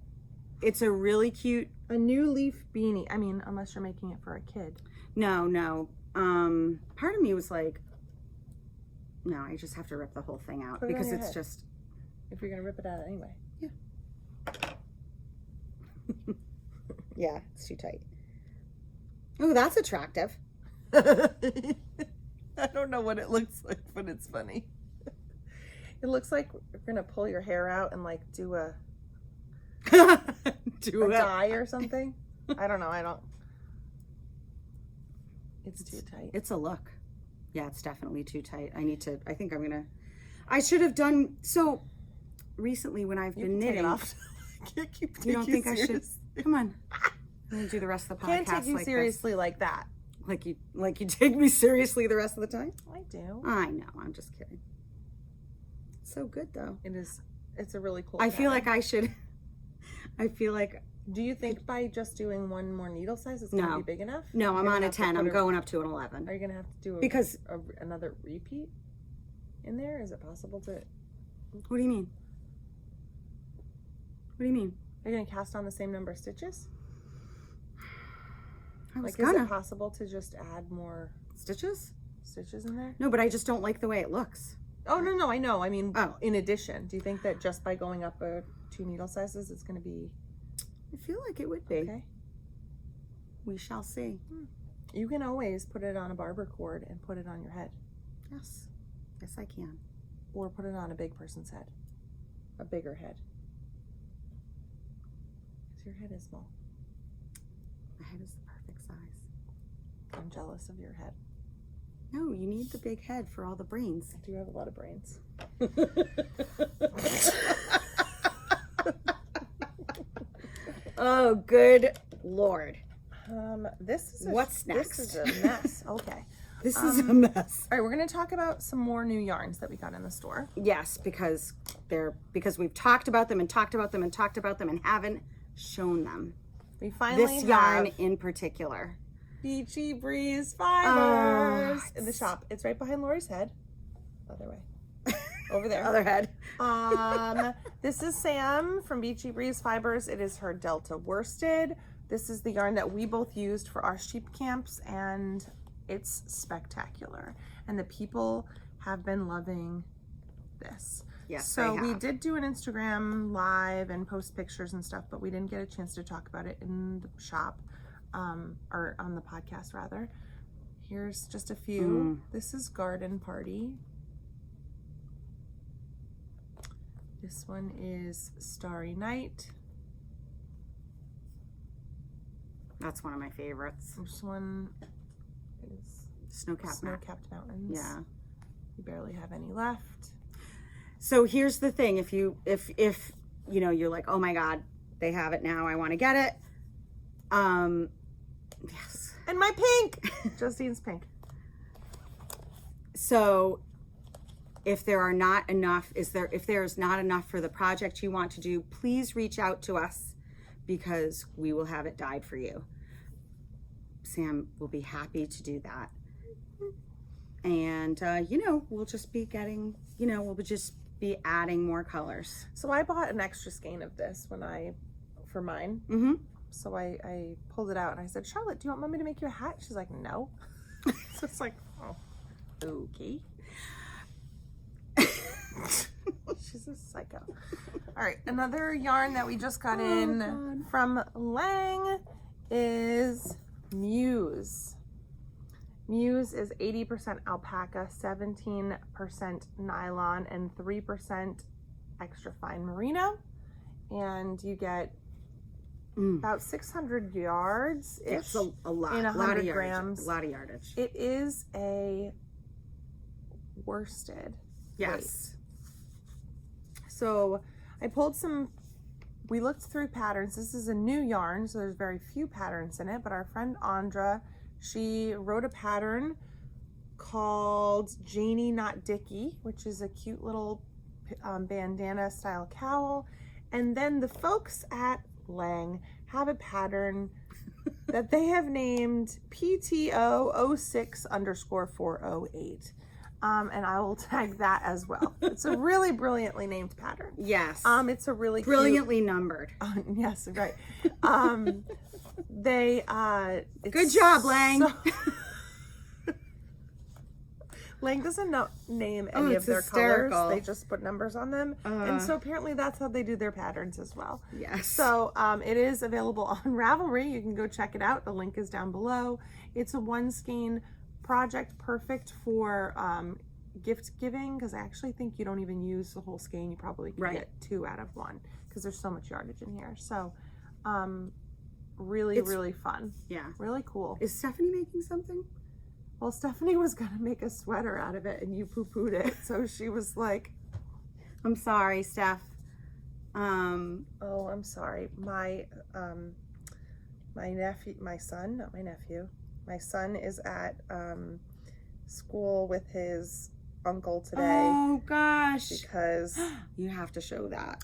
it's a really cute. A new leaf beanie. I mean, unless you're making it for a kid. No. Part of me was like, no, I just have to rip the whole thing out because it's just. If you're going to rip it out anyway. Yeah. Yeah, it's too tight. Oh, that's attractive. I don't know what it looks like, but it's funny. It looks like we're going to pull your hair out and like do a dye or something. I don't know. It's too tight. It's a look. Yeah, it's definitely too tight. I should have done, so recently when I've been knitting. Take it off. I can't keep taking you don't think serious. I should? Come on. I'm going to do the rest of the podcast. Can't take you seriously like that. Like you take me seriously the rest of the time? I do. I know. I'm just kidding. It's so good though. It is. It's a really cool. I feel like I should. Do you think by just doing one more needle size it's going to be big enough? No, I'm on a 10. I'm going up to an 11. Are you going to have to do another repeat in there? Is it possible to? What do you mean? What do you mean? Are you going to cast on the same number of stitches? Is it possible to just add more stitches in there? No, but I just don't like the way it looks. Oh, no, I know. I mean, in addition, do you think that just by going up 2 needle sizes, it's going to be... I feel like it would be. Okay. We shall see. You can always put it on a barber cord and put it on your head. Yes. Yes, I can. Or put it on a big person's head. A bigger head. Because your head is small. My head is the perfect size. I'm jealous of your head. No, you need the big head for all the brains. I do have a lot of brains. Oh, good Lord. What's next? This is a mess. Okay. This is a mess. All right, we're going to talk about some more new yarns that we got in the store. Yes, because we've talked about them and talked about them and talked about them and haven't shown them. We finally this yarn in particular. Beachy Breeze Fibers in the shop. It's right behind Lori's head. Other way. Over there. Other head. This is Sam from Beachy Breeze Fibers. It is her Delta worsted. This is the yarn that we both used for our sheep camps, and it's spectacular. And the people have been loving this. Yes, so we did do an Instagram live and post pictures and stuff, but we didn't get a chance to talk about it in the shop, or on the podcast rather. Here's just a few. This is Garden Party. This one is Starry Night. That's one of my favorites. This one is Snow-capped mountains. Yeah. We barely have any left. So here's the thing. If you know, you're like, oh my God, they have it now, I want to get it. Yes. And my pink. Justine's pink. So if there is not enough for the project you want to do, please reach out to us because we will have it dyed for you. Sam will be happy to do that. And, we'll just be getting, we'll just be adding more colors. So I bought an extra skein of this for mine. Mm-hmm. So I pulled it out and I said, Charlotte, do you want mommy to make you a hat? She's like, no. So it's like, oh, okay. She's a psycho. All right, another yarn that we just got in from Lang is Muse. Muse is 80% alpaca, 17% nylon, and 3% extra fine merino. And you get about 600 yards. It's a lot. In 100 grams. A lot of yardage. It is a worsted. Yes. Weight. So I pulled we looked through patterns. This is a new yarn, so there's very few patterns in it, but our friend Andrea, she wrote a pattern called Janie Not Dicky, which is a cute little bandana style cowl. And then the folks at Lang have a pattern that they have named PTO06_408. And I will tag that as well. It's a really brilliantly named pattern. Yes. It's a really brilliantly numbered. Yes, right. Good job, Lang. Lang doesn't name any of their hysterical colors. They just put numbers on them. And so apparently that's how they do their patterns as well. Yes. So it is available on Ravelry. You can go check it out. The link is down below. It's a one skein project, perfect for gift giving, because I actually think you don't even use the whole skein. You probably can get 2 out of 1 because there's so much yardage in here. So really fun. Yeah. Really cool. Is Stephanie making something? Well, Stephanie was gonna make a sweater out of it and you poo-pooed it. So she was like, I'm sorry, Steph. oh, I'm sorry. My son is at school with his uncle today. Oh gosh. Because you have to show that.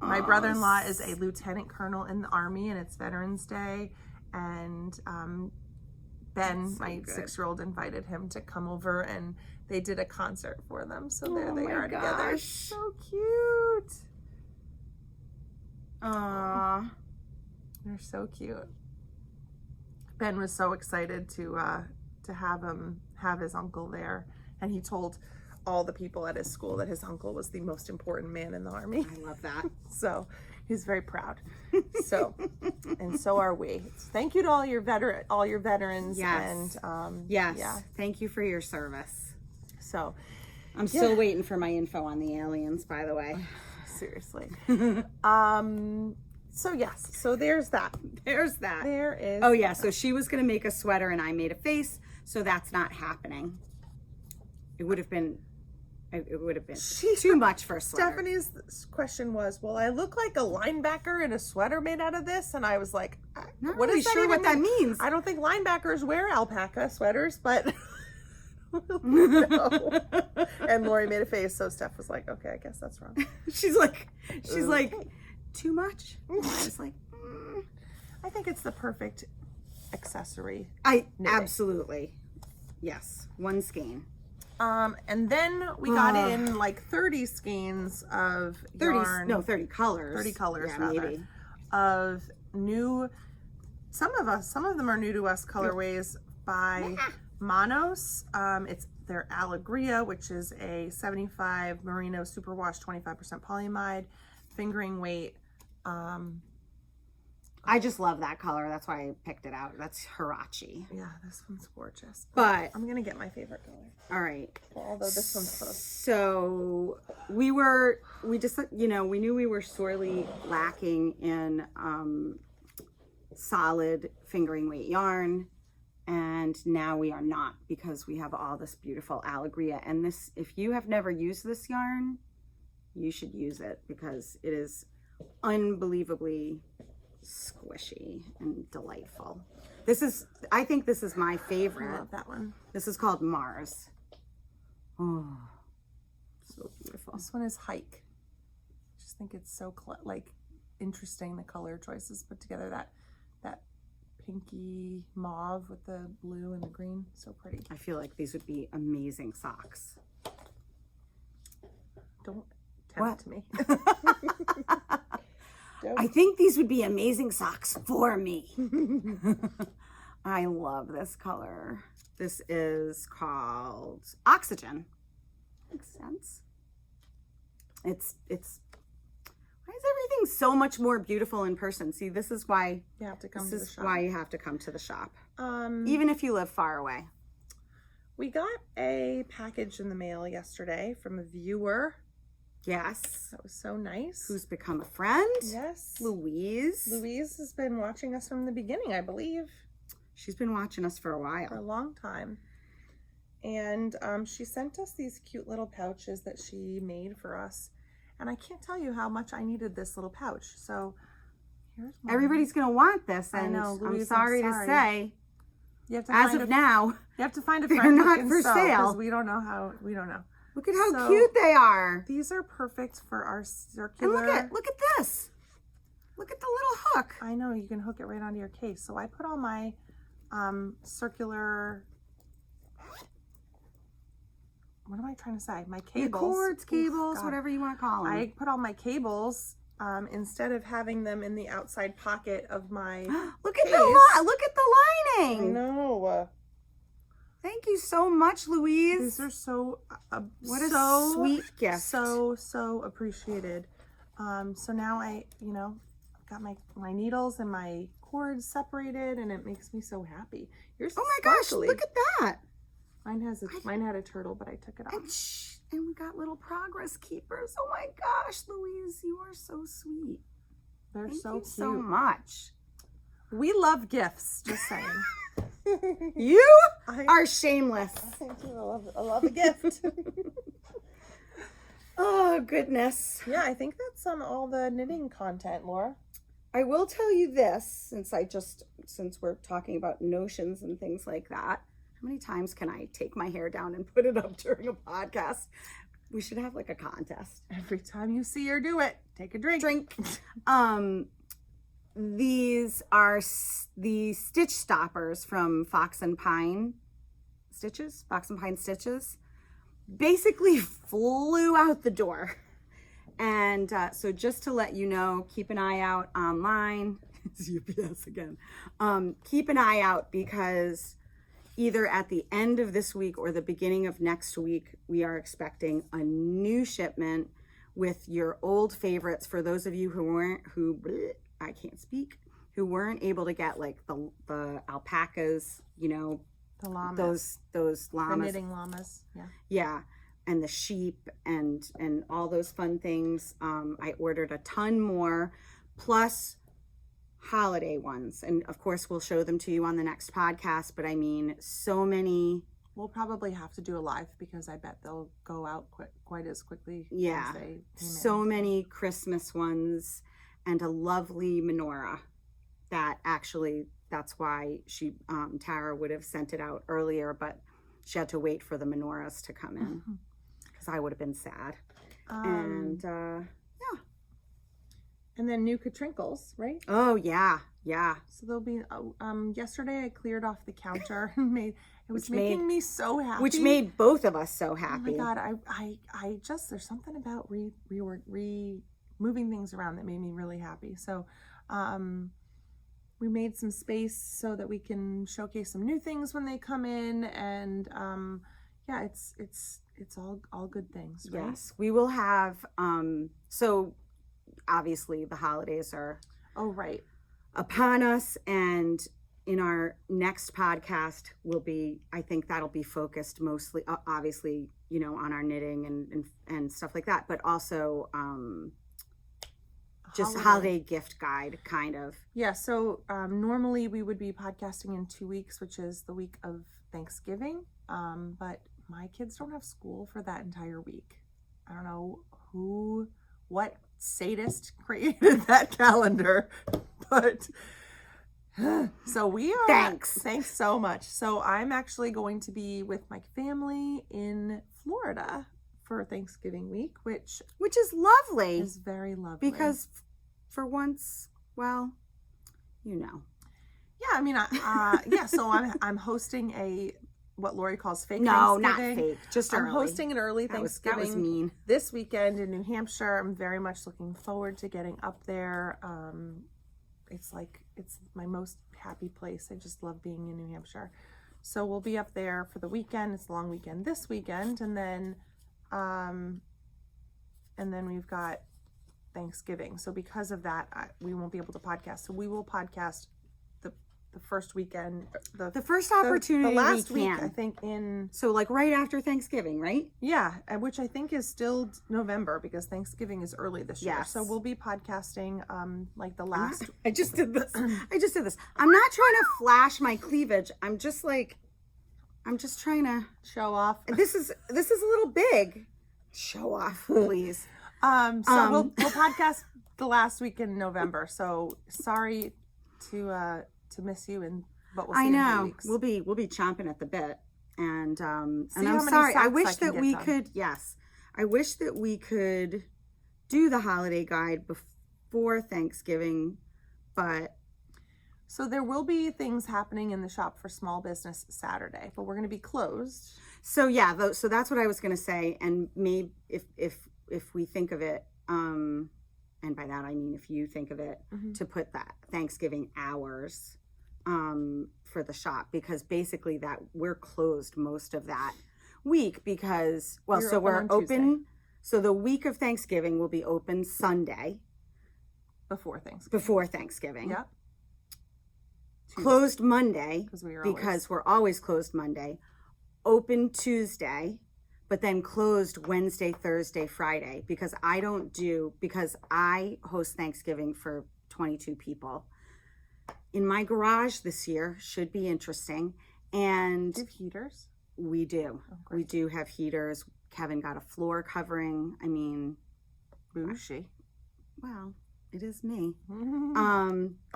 My brother-in-law is a lieutenant colonel in the Army and it's Veterans Day, and Ben, my 6-year-old, invited him to come over and they did a concert for them. So there they are together. So cute. Aww. They're so cute. Ben was so excited to have his uncle there, and he told all the people at his school that his uncle was the most important man in the Army. I love that. So he's very proud. So, and so are we. Thank you to all your veterans. Yes. And yes. Yeah. Thank you for your service. So I'm still waiting for my info on the aliens, by the way. Seriously. So yes, so there's that. There's that. There is. Oh yeah, so she was gonna make a sweater and I made a face, so that's not happening. It would have been too much for a sweater. Stephanie's question was, well, I look like a linebacker in a sweater made out of this, and I was like, not what really is that sure even what that means. I don't think linebackers wear alpaca sweaters, but no. And Lori made a face, so Steph was like, okay, I guess that's wrong. she's like too much. I was like, I think it's the perfect accessory. Absolutely. Yes, one skein. And then we got in like 30 skeins of 30 colors. 30 colors, yeah, rather. Maybe. Of new, some of them are new to us colorways by Manos. It's their Alegria, which is a 75 merino superwash, 25% polyamide, fingering weight. I just love that color. That's why I picked it out. That's Hirachi. Yeah, this one's gorgeous. But I'm gonna get my favorite color. All right. Although this one's close. So we knew we were sorely lacking in solid fingering weight yarn. And now we are not, because we have all this beautiful Allegria. And this, if you have never used this yarn, you should use it, because it is unbelievably squishy and delightful. I think this is my favorite. I love that one. This is called Mars. Oh, so beautiful. This one is Hike. I just think it's so interesting, the color choices put together. That pinky mauve with the blue and the green, so pretty. I feel like these would be amazing socks. Don't tempt me. I think these would be amazing socks for me. I love this color. This is called Oxygen. Makes sense. It's why is everything so much more beautiful in person? See, this is why you have to come to the shop. This is why you have to come to the shop. Even if you live far away. We got a package in the mail yesterday from a viewer. Yes. That was so nice. Who's become a friend? Yes. Louise. Louise has been watching us from the beginning, I believe. She's been watching us for a while. For a long time. And she sent us these cute little pouches that she made for us. And I can't tell you how much I needed this little pouch. So here's one. Everybody's going to want this. And I know, Louise, I'm sorry to say, you have to as of now, you have to find a they're friend not who can for sew, sale. we don't know. Look at how So, cute they are. These are perfect for our circular. And look at this. Look at the little hook. I know, you can hook it right onto your case. So I put all my circular, what am I trying to say? My cables. Your cords, cables, whatever you want to call them. I put all my cables instead of having them in the outside pocket of my look at case. look at the lining. I know. Thank you so much, Louise. These are so what a sweet gift. So appreciated. So now I, got my needles and my cords separated, and it makes me so happy. You're so oh my gosh, look at that. Mine had a turtle, but I took it off. And we got little progress keepers. Oh my gosh, Louise, you are so sweet. They're Thank so you cute. so much. We love gifts, just saying. You are shameless. Thank you. I love a gift. Oh, goodness. Yeah, I think that's all the knitting content, Laura. I will tell you this, since we're talking about notions and things like that. How many times can I take my hair down and put it up during a podcast? We should have like a contest. Every time you see her do it, take a drink. These are the stitch stoppers from Fox and Pine Stitches. Basically flew out the door. And so just to let you know, keep an eye out online. It's UPS again. Keep an eye out, because either at the end of this week or the beginning of next week, we are expecting a new shipment with your old favorites. For those of you who weren't able to get like the alpacas, the llamas, those llamas, the knitting llamas, yeah, and the sheep and all those fun things. I ordered a ton more, plus holiday ones, and of course we'll show them to you on the next podcast. But I mean, so many. We'll probably have to do a live, because I bet they'll go out quite as quickly. Yeah, as they came so in. many Christmas ones, and a lovely menorah that actually, that's why Tara would have sent it out earlier, but she had to wait for the menorahs to come in, because I would have been sad. And then new Katrinkles, right? Oh yeah. So there'll be. Yesterday I cleared off the counter and making me so happy. Which made both of us so happy. Oh my God, I just, there's something about moving things around that made me really happy. So, we made some space so that we can showcase some new things when they come in, and it's all good things, right? Yes, we will have. So obviously the holidays are upon us, and in our next podcast will be, I think that'll be focused mostly, obviously, on our knitting and stuff like that, but also just holiday gift guide, kind of. Yeah, so normally we would be podcasting in 2 weeks, which is the week of Thanksgiving. But my kids don't have school for that entire week. I don't know what sadist created that calendar, but so we are. Thanks so much. So I'm actually going to be with my family in Florida for Thanksgiving week, which is lovely. Is very lovely. Because for once, well, you know. Yeah, I mean, yeah, so I'm hosting what Lori calls fake Thanksgiving. No, not fake, just early. I'm hosting an early Thanksgiving. That was mean. This weekend in New Hampshire. I'm very much looking forward to getting up there. It's my most happy place. I just love being in New Hampshire. So we'll be up there for the weekend. It's a long weekend this weekend, and then we've got Thanksgiving. So because of that, we won't be able to podcast. So we will podcast the first weekend, the first opportunity, the last week, I think, so like right after Thanksgiving, right? Yeah, which I think is still November because Thanksgiving is early this year. So we'll be podcasting like the last. I just did this. I'm not trying to flash my cleavage. I'm just trying to show off. This is a little big. Show off, please. We'll podcast the last week in November. So sorry to miss you, but we'll see. I know. In 3 weeks. We'll be chomping at the bit, and I'm sorry. I wish that we could. Yes, I wish that we could do the holiday guide before Thanksgiving, but. So there will be things happening in the shop for small business Saturday, but we're going to be closed. So yeah, so that's what I was going to say, and maybe if we think of it, and by that I mean if you think of it, to put that Thanksgiving hours for the shop, because basically that we're closed most of that week because we're open. So the week of Thanksgiving will be open Sunday before Thanksgiving. Yep. Closed Monday because we're always closed Monday. Open Tuesday, but then closed Wednesday, Thursday, Friday because I host Thanksgiving for 22 people. In my garage this year should be interesting. And do you have heaters? We do. Oh, we do have heaters. Kevin got a floor covering. I mean, bougie. Well, it is me.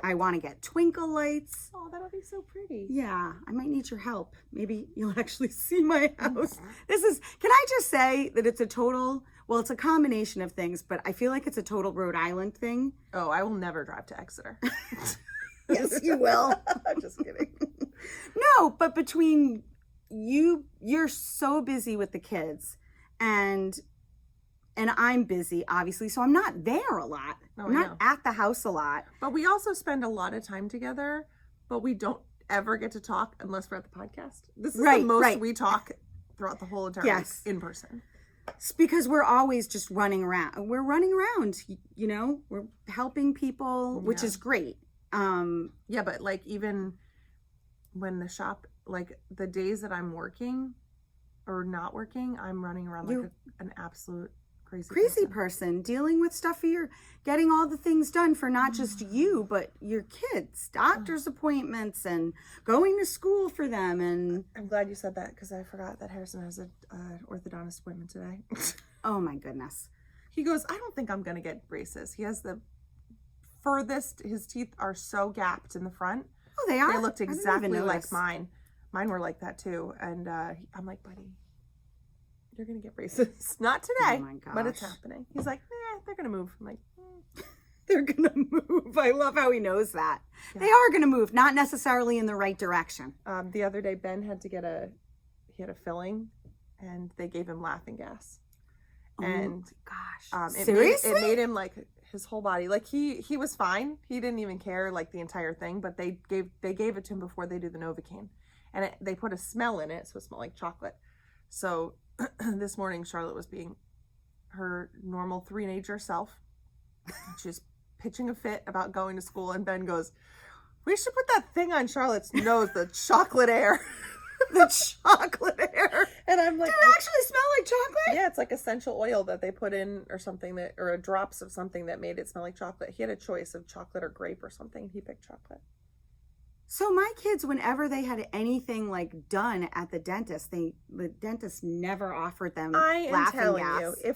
I want to get twinkle lights. Oh, that'll be so pretty. Yeah, I might need your help. Maybe you'll actually see my house. Can I just say that it's it's a combination of things, but I feel like it's a total Rhode Island thing. Oh, I will never drive to Exeter. Yes, you will. I'm just kidding. No, but between you're so busy with the kids and I'm busy, obviously, so I'm not there a lot. I'm not at the house a lot. But we also spend a lot of time together, but we don't ever get to talk unless we're at the podcast. This is the most we talk throughout the whole entire week in person. It's because we're always just running around. We're running around, we're helping people, which is great. Yeah, but like even when the shop, like the days that I'm working or not working, I'm running around like an absolute crazy person dealing with stuff for getting all the things done for not just you but your kids, doctor's appointments and going to school for them. And I'm glad you said that because I forgot that Harrison has an orthodontist appointment today. Oh my goodness. He goes, I don't think I'm gonna get braces. He has the furthest, his teeth are so gapped in the front. Oh, they are? They looked exactly like mine were like that too. And I'm like, buddy, you're going to get braces. Not today, but it's happening. He's like, they're going to move. I'm like, They're going to move. I love how he knows that. Yeah. They are going to move, not necessarily in the right direction. The other day, Ben had to get a filling, and they gave him laughing gas. Oh, and gosh. Seriously? It made him, like, his whole body. Like, he was fine. He didn't even care, like, the entire thing, but they gave it to him before they do the Novocaine. And they put a smell in it, so it smelled like chocolate. So this morning, Charlotte was being her normal teenager self. She was pitching a fit about going to school, and Ben goes, we should put that thing on Charlotte's nose, the chocolate air. The chocolate air. And I'm like, did it actually smell like chocolate? Yeah, it's like essential oil that they put in or something or drops of something that made it smell like chocolate. He had a choice of chocolate or grape or something. He picked chocolate. So my kids, whenever they had anything like done at the dentist, the dentist never offered them I am laughing telling gas. you,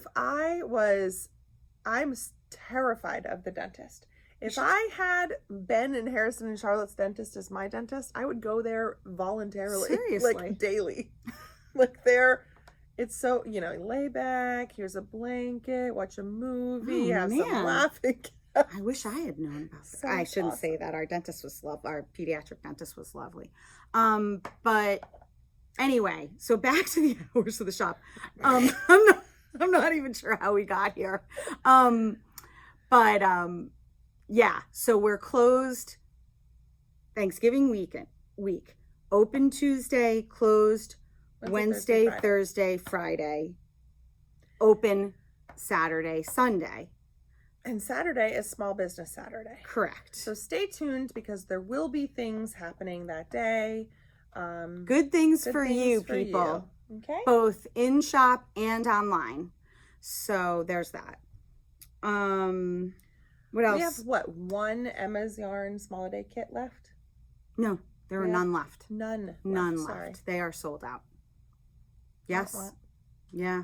I'm terrified of the dentist. If I had Ben and Harrison and Charlotte's dentist as my dentist, I would go there voluntarily. Seriously. Like daily. It's so, lay back, here's a blanket, watch a movie, have some laughing. I wish I had known about that. So I shouldn't say that. Our dentist was our pediatric dentist was lovely. But anyway, so back to the hours of the shop. I'm not even sure how we got here. Yeah, so we're closed Thanksgiving week. Open Tuesday, closed Wednesday, Thursday, Friday. Open Saturday, Sunday. And Saturday is Small Business Saturday. Correct. So stay tuned because there will be things happening that day. Good things for you, people. Okay. Both in shop and online. So there's that. What else? We have one Emma's Yarn Small Day kit left? No, there are none left. None left. Sorry. They are sold out. Yes. Yeah.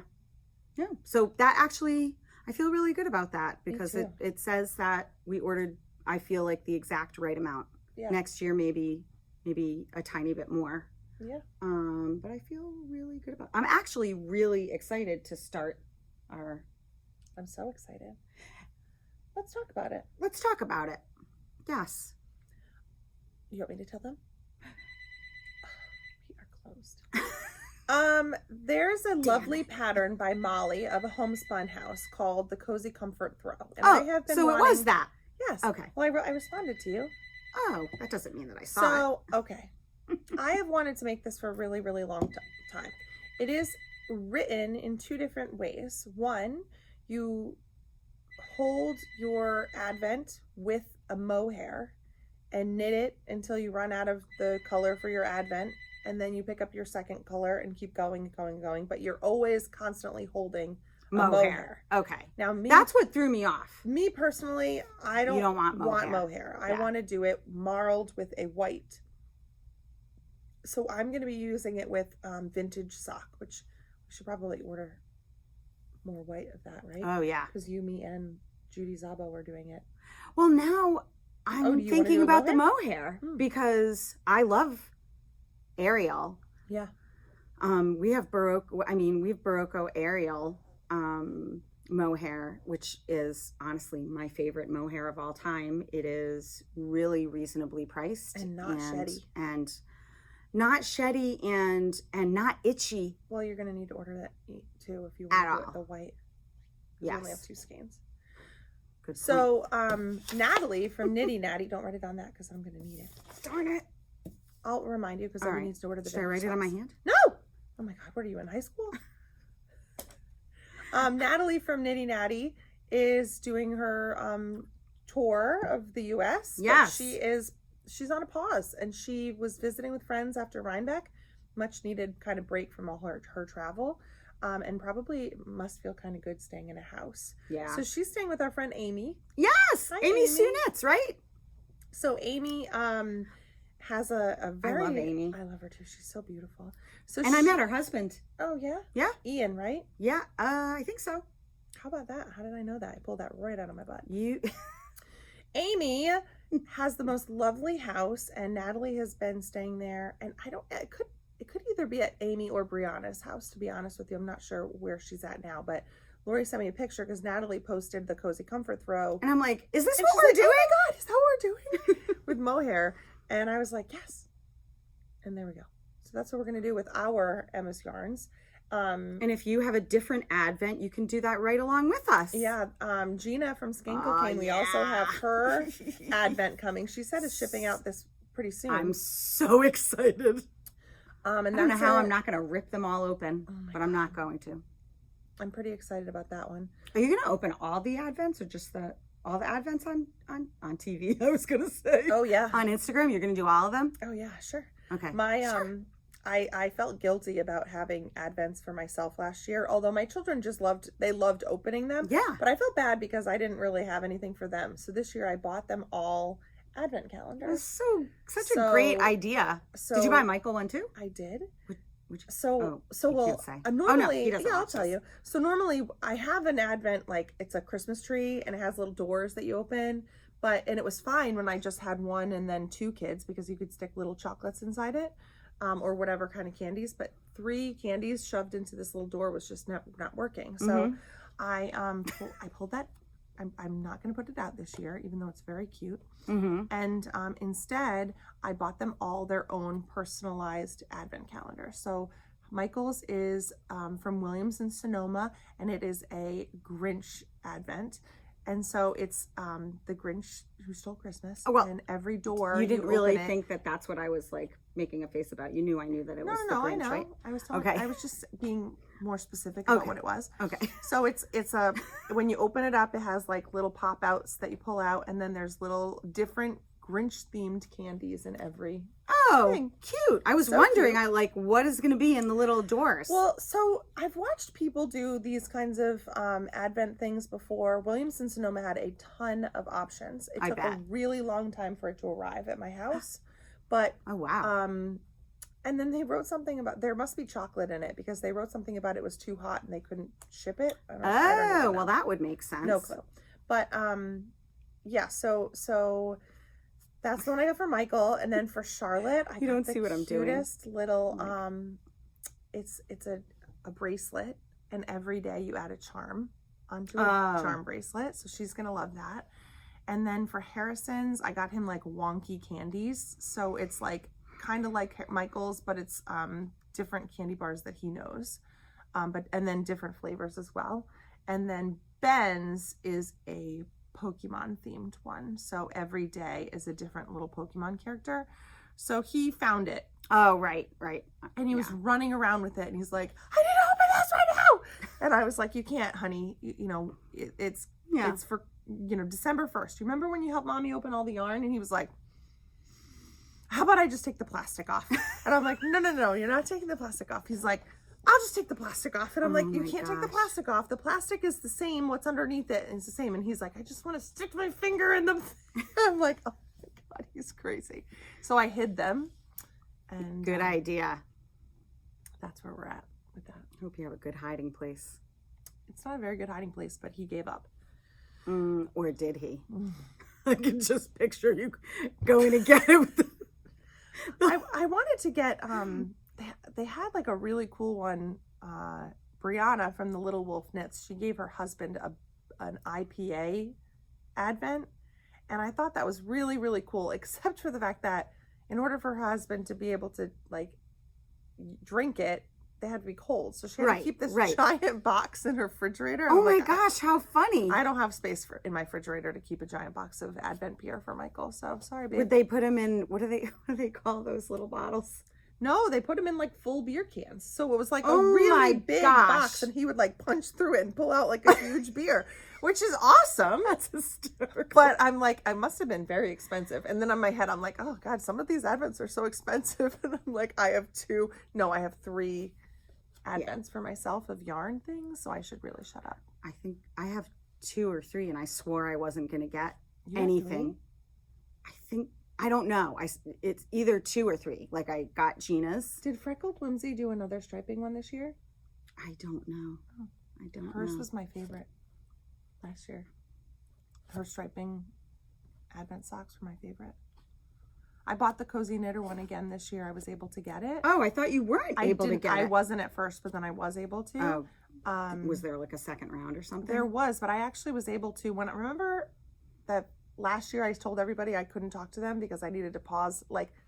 Yeah. So that actually, I feel really good about that because it says that we ordered, I feel like the exact right amount. Yeah. Next year, maybe a tiny bit more. Yeah. But I feel really good about it. I'm actually really excited to start I'm so excited. Let's talk about it. Yes. You want me to tell them? We are closed. There's a lovely pattern by Molly of a homespun house called the Cozy Comfort Throw. And I have been it was that. Yes. Okay. Well, I responded to you. Oh, that doesn't mean that I saw it. Okay. I have wanted to make this for a really, really long time. It is written in two different ways. One, you hold your advent with a mohair and knit it until you run out of the color for your advent, and then you pick up your second color and keep going, but you're always constantly holding a mohair. Okay. Now that's what threw me off. Me personally, I don't want mohair. I want to do it marled with a white. So I'm going to be using it with vintage sock, which we should probably order more white of that, right? Oh, yeah. Because you, me, and Judy Zabo are doing it. Well, now I'm thinking about the mohair because I love Ariel. Yeah. We have Barocco Ariel mohair, which is honestly my favorite mohair of all time. It is really reasonably priced and not sheddy. And not sheddy and not itchy. Well, you're going to need to order that too if you want to do it the white. Yes. We only have 2 skeins. Good point. So, Natalie from Nitty Natty, don't write it on that because I'm going to need it. Darn it. I'll remind you because someone needs to order the Should I write it on my hand? No! Oh my God, what are you, in high school? Natalie from Nitty Natty is doing her tour of the U.S. Yes. She's on a pause, and she was visiting with friends after Rhinebeck, much needed kind of break from all her travel, and probably must feel kind of good staying in a house. Yeah. So she's staying with our friend Amy. Yes, Hi, Amy Sue Knits, right? So Amy has a very... I love Amy. I love her too. She's so beautiful. So I met her husband. Oh, yeah? Yeah. Ian, right? Yeah, I think so. How about that? How did I know that? I pulled that right out of my butt. Amy has the most lovely house, and Natalie has been staying there. And it could either be at Amy or Brianna's house, to be honest with you. I'm not sure where she's at now, but Lori sent me a picture because Natalie posted the Cozy Comfort Throw. And I'm like, is this what we're doing? Oh my God, is that what we're doing? With mohair. And I was like, yes. And there we go. So that's what we're going to do with our Emma's Yarns. And if you have a different advent, you can do that right along with us. Yeah. Gina from Skein Cocaine, we also have her advent coming. She said it's shipping out this pretty soon. I'm so excited. And I don't know how I'm not going to rip them all open, but I'm not going to. I'm pretty excited about that one. Are you going to open all the advents or just all the advents on TV? I was going to say. Oh, yeah. On Instagram, you're going to do all of them? Oh, yeah, sure. Okay. I felt guilty about having Advents for myself last year, although my children just loved opening them. Yeah. But I felt bad because I didn't really have anything for them. So this year I bought them all Advent calendars. Such a great idea. So did you buy Michael one too? I did. Well, normally, no, I'll tell you. So normally I have an Advent, like it's a Christmas tree and it has little doors that you open. And it was fine when I just had one and then 2 kids because you could stick little chocolates inside it, or whatever kind of candies. But 3 candies shoved into this little door was just not working. So I pulled that. I'm not going to put it out this year, even though it's very cute. And instead, I bought them all their own personalized Advent calendar. So Michael's is from Williams and Sonoma, and it is a Grinch Advent. And so it's the Grinch Who Stole Christmas. Oh, well, and every door you didn't really think that that's what I was like making a face about. I knew that it was the Grinch, I know. right? I was talking, okay. I was just being more specific about what it was. Okay. So it's a when you open it up, it has like little pop outs that you pull out, and then there's little different Grinch themed candies in every. Oh, thing. cute! I was wondering, what is going to be in the little doors? Well, so I've watched people do these kinds of Advent things before. Williams and Sonoma had a ton of options. It took a really long time for it to arrive at my house, but oh wow! And then they wrote something about there must be chocolate in it because they wrote something about it was too hot and they couldn't ship it. I don't know. Well, that would make sense. No clue, but yeah. So. That's the one I got for Michael, and then for Charlotte, I got the cutest little it's a bracelet, and every day you add a charm onto a charm bracelet, so she's gonna love that. And then for Harrison's, I got him like wonky candies, so it's like kind of like Michael's, but it's different candy bars that he knows, and then different flavors as well. And then Ben's is a Pokemon themed one, so every day is a different little Pokemon character. So he found it. Oh, right. And he was running around with it, and he's like, I need to open this right now. And I was like, you can't, honey. It's for December 1st. Remember when you helped mommy open all the yarn? And he was like, how about I just take the plastic off? And I'm like, no, you're not taking the plastic off. He's like, I'll just take the plastic off. And I'm like, you can't take the plastic off. The plastic is the same. What's underneath it is the same. And he's like, I just want to stick my finger in them. I'm like, oh my God, he's crazy. So I hid them. And good idea. That's where we're at with that. Hope you have a good hiding place. It's not a very good hiding place, but he gave up. Or did he? I can just picture you going to get it. I wanted to get... They had like a really cool one. Brianna from the Little Wolf Knits, she gave her husband an IPA Advent, and I thought that was really, really cool, except for the fact that in order for her husband to be able to like drink it, they had to be cold. So she had to keep this giant box in her refrigerator. Oh my gosh, how funny. I don't have space in my refrigerator to keep a giant box of Advent beer for Michael, so I'm sorry, babe. Would they put him in, what do they call those little bottles? No, they put him in like full beer cans. So it was like a really big box, and he would like punch through it and pull out like a huge beer, which is awesome. That's hysterical. But I'm like, I must have been very expensive. And then in my head, I'm like, oh God, some of these Advents are so expensive. And I'm like, I have 3 Advents for myself of yarn things. So I should really shut up. I think I have 2 or 3, and I swore I wasn't going to get anything. I don't know. It's either 2 or 3. Like I got Gina's. Did Freckled Whimsy do another striping one this year? I don't know. Hers was my favorite last year. Her striping Advent socks were my favorite. I bought the Cozy Knitter one again this year. I was able to get it. Oh, I thought you weren't able to get it. I wasn't at first, but then I was able to. Oh. Was there like a second round or something? There was, but I actually was able to. Remember that last year I told everybody I couldn't talk to them because I needed to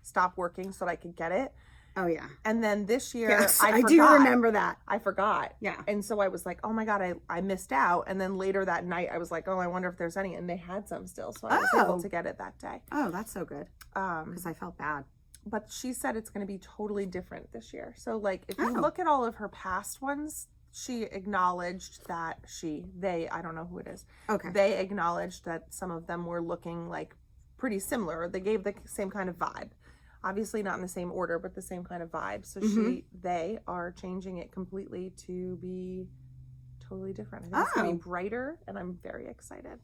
stop working so that I could get it. Oh yeah. And then this year, yes, I do remember that. I forgot. Yeah. And so I was like, oh my God, I missed out. And then later that night, I was like, oh, I wonder if there's any. And they had some still. So I was able to get it that day. Oh, that's so good. Because I felt bad. But she said it's going to be totally different this year. So like, if you look at all of her past ones, she acknowledged that I don't know who it is. Okay. They acknowledged that some of them were looking like pretty similar. They gave the same kind of vibe. obviously not in the same order, but the same kind of vibe. So they are changing it completely to be totally different. I think it's going to be brighter, and I'm very excited.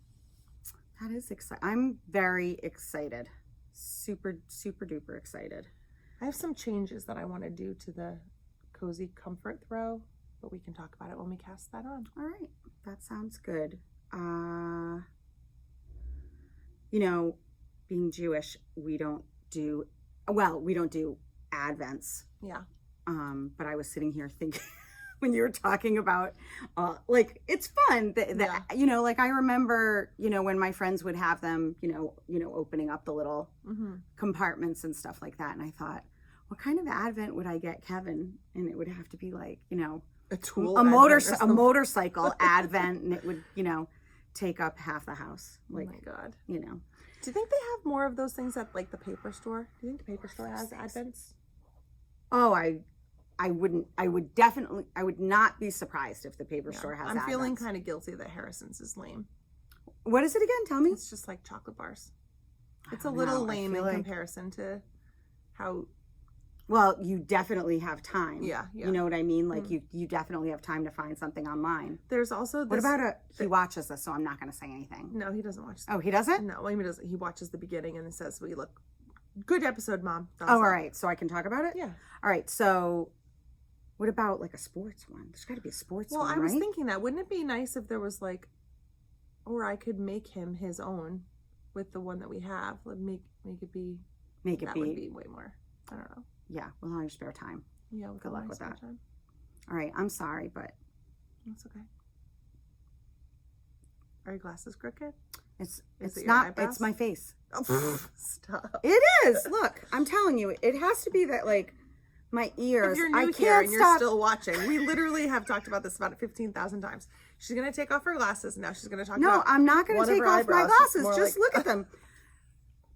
That is exciting. I'm very excited. Super, super duper excited. I have some changes that I want to do to the Cozy Comfort throw, but we can talk about it when we cast that on. All right. That sounds good. You know, being Jewish, we don't do Advents. Yeah. But I was sitting here thinking when you were talking about, like, it's fun. You know, like I remember, you know, when my friends would have them, you know, opening up the little compartments and stuff like that. And I thought, what kind of Advent would I get Kevin? And it would have to be like, you know, a motorcycle Advent, and it would, you know, take up half the house. Like, oh my God. You know. Do you think they have more of those things at like the paper store? Do you think the paper store has Advents? Oh, I would not be surprised if the paper store has Advents. I'm feeling kind of guilty that Harrison's is lame. What is it again? Tell me. It's just like chocolate bars. It's a little lame in comparison to how... Well, you definitely have time. Yeah. You know what I mean? Like, you definitely have time to find something online. There's also this... What about he watches this, so I'm not going to say anything. No, he doesn't watch. Oh, he doesn't? No, he doesn't. He watches the beginning and it says, "We look good episode, Mom." All right. So I can talk about it? Yeah. All right. So what about like a sports one? There's got to be a sports one, Well, I right? was thinking that. Wouldn't it be nice if there was like, or I could make him his own with the one that we have. Like make it be. That would be way more. I don't know. Yeah, we'll have your spare time. Yeah, good luck with that. Time. All right, I'm sorry, but that's okay. Are your glasses crooked? It's not. It's my face. Oh, stop. It is. Look, I'm telling you, it has to be that like my ears. If you're new here and you're still watching, we literally have talked about this about 15,000 times. She's gonna take off her glasses and now she's gonna talk. No, about I'm not gonna take off my glasses. Just look at them.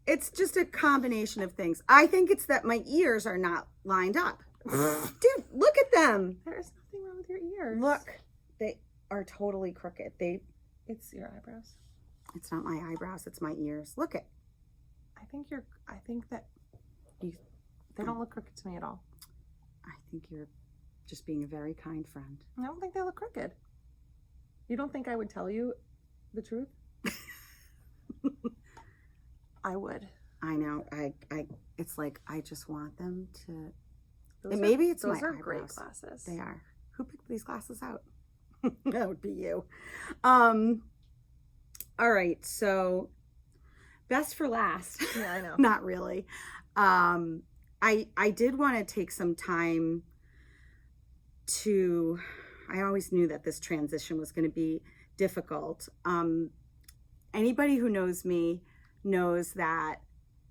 It's just a combination of things. I think it's that my ears are not lined up. Dude, look at them. There is nothing wrong with your ears. Look, they are totally crooked. It's your eyebrows. It's not my eyebrows. It's my ears. Look at. I think that they don't look crooked to me at all. I think you're just being a very kind friend. I don't think they look crooked. You don't think I would tell you the truth? I would. I know. It's like I just want them to. Those are great glasses. They are. Who picked these glasses out? That would be you. All right. So, best for last. Yeah, I know. Not really. I did want to take some time to. I always knew that this transition was going to be difficult. Anybody who knows me knows that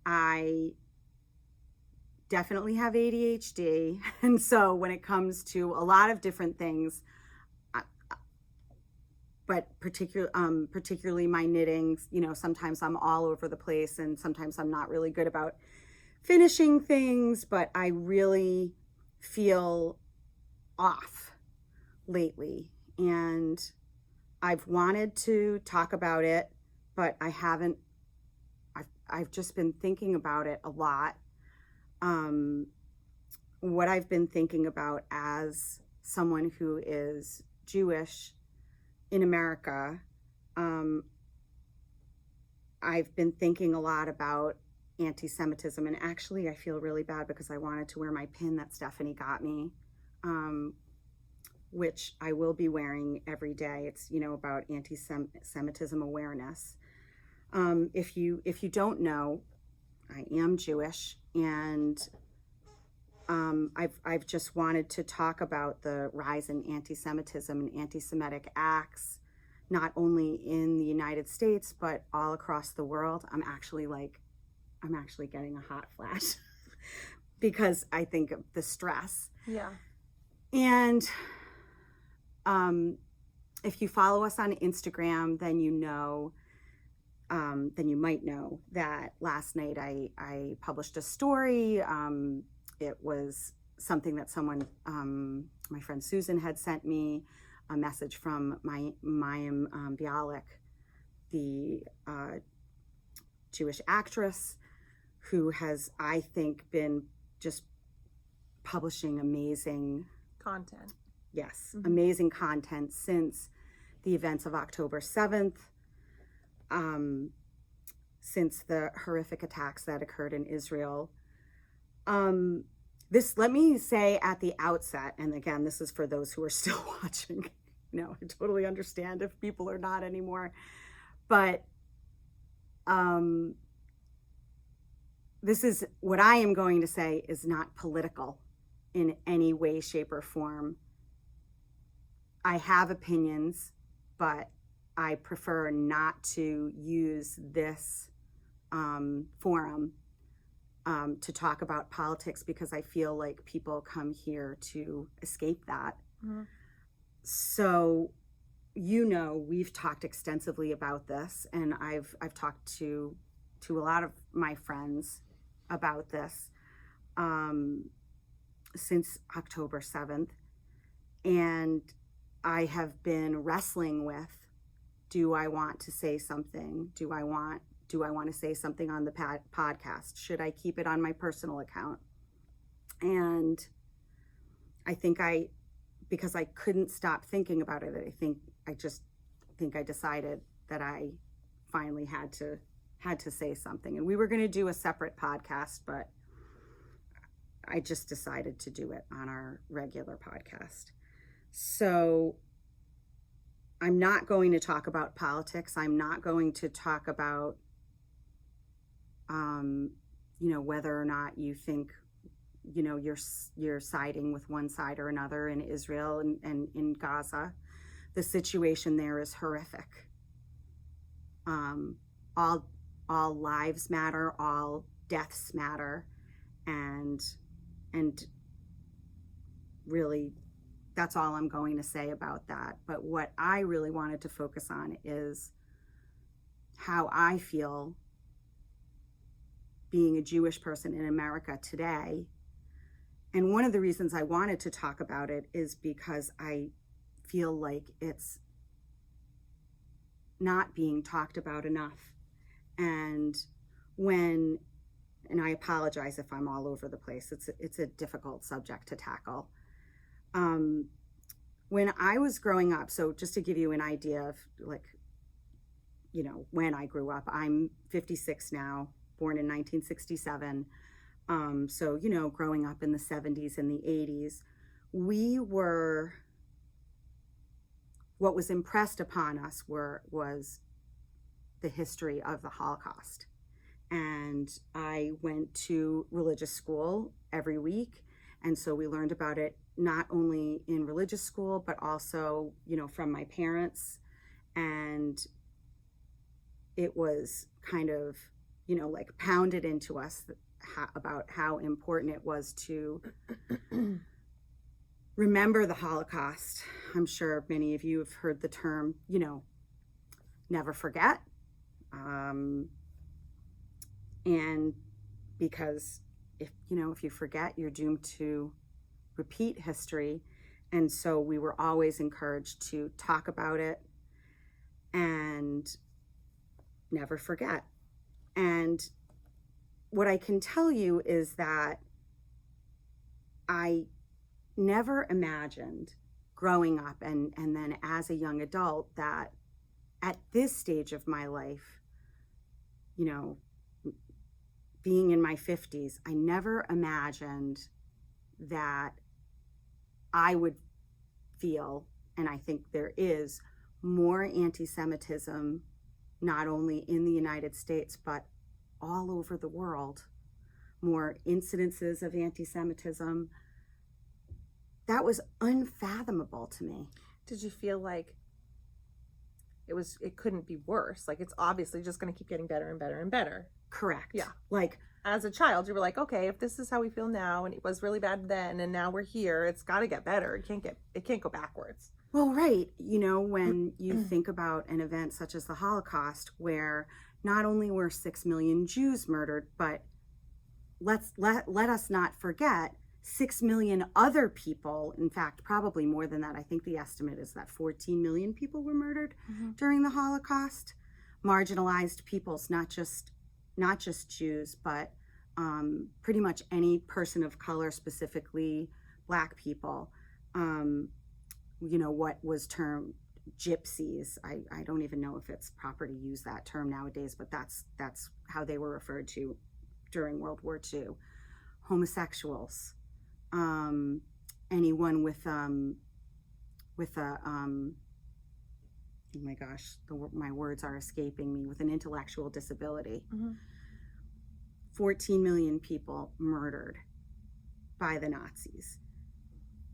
I definitely have ADHD, and so when it comes to a lot of different things, but particularly my knitting, you know, sometimes I'm all over the place and sometimes I'm not really good about finishing things, but I really feel off lately, and I've wanted to talk about it, but I haven't. I've just been thinking about it a lot. What I've been thinking about as someone who is Jewish in America, I've been thinking a lot about anti-Semitism, and actually I feel really bad because I wanted to wear my pin that Stephanie got me, which I will be wearing every day. It's, you know, about anti-Semitism awareness. If you don't know, I am Jewish, and I've just wanted to talk about the rise in anti-Semitism and anti-Semitic acts, not only in the United States but all across the world. I'm actually getting a hot flash because I think of the stress. Yeah. And if you follow us on Instagram, then you know. Then you might know that last night I published a story. It was something that someone, my friend Susan, had sent me, a message from Mayim Bialik, the Jewish actress who has, I think, been just publishing amazing content. Yes, amazing content since the events of October 7th, since the horrific attacks that occurred in Israel. Let me say at the outset, and again, this is for those who are still watching. I totally understand if people are not anymore. But this is what I am going to say is not political in any way, shape, or form. I have opinions, but I prefer not to use this forum to talk about politics because I feel like people come here to escape that. Mm-hmm. So, we've talked extensively about this, and I've talked to a lot of my friends about this since October 7th, and I have been wrestling with, do I want to say something? Do I want to say something on the podcast? Should I keep it on my personal account? And I think because I couldn't stop thinking about it, I decided that I finally had to say something. And we were going to do a separate podcast, but I just decided to do it on our regular podcast. So I'm not going to talk about politics. I'm not going to talk about, whether or not you think, you're siding with one side or another in Israel and in Gaza. The situation there is horrific. All lives matter, all deaths matter, and really, that's all I'm going to say about that. But what I really wanted to focus on is how I feel being a Jewish person in America today. And one of the reasons I wanted to talk about it is because I feel like it's not being talked about enough. And I apologize if I'm all over the place. It's a difficult subject to tackle. When I was growing up, so just to give you an idea of when I grew up, I'm 56 now, born in 1967. So, growing up in the 70s and the 80s, what was impressed upon us was the history of the Holocaust. And I went to religious school every week. And so we learned about it not only in religious school, but also, from my parents. And it was kind of, pounded into us about how important it was to remember the Holocaust. I'm sure many of you have heard the term, never forget. And because if you forget, you're doomed to repeat history. And so we were always encouraged to talk about it and never forget. And what I can tell you is that I never imagined growing up and then as a young adult that at this stage of my life, being in my 50s, I never imagined that I would feel, and I think there is, more anti-Semitism, not only in the United States, but all over the world, more incidences of anti-Semitism. That was unfathomable to me. Did you feel like it couldn't be worse? Like, it's obviously just going to keep getting better and better and better. Correct. Yeah. Like, as a child, you were like, okay, if this is how we feel now, and it was really bad then, and now we're here, it's got to get better. It can't go backwards. Well, right. When you think about an event such as the Holocaust, where not only were 6 million Jews murdered, but let us not forget 6 million other people. In fact, probably more than that. I think the estimate is that 14 million people were murdered during the Holocaust. Marginalized peoples, not just Jews, but pretty much any person of color, specifically Black people, what was termed gypsies. I don't even know if it's proper to use that term nowadays, but that's how they were referred to during World War II. Homosexuals, anyone with a oh my gosh, my words are escaping me, with an intellectual disability. 14 million people murdered by the Nazis.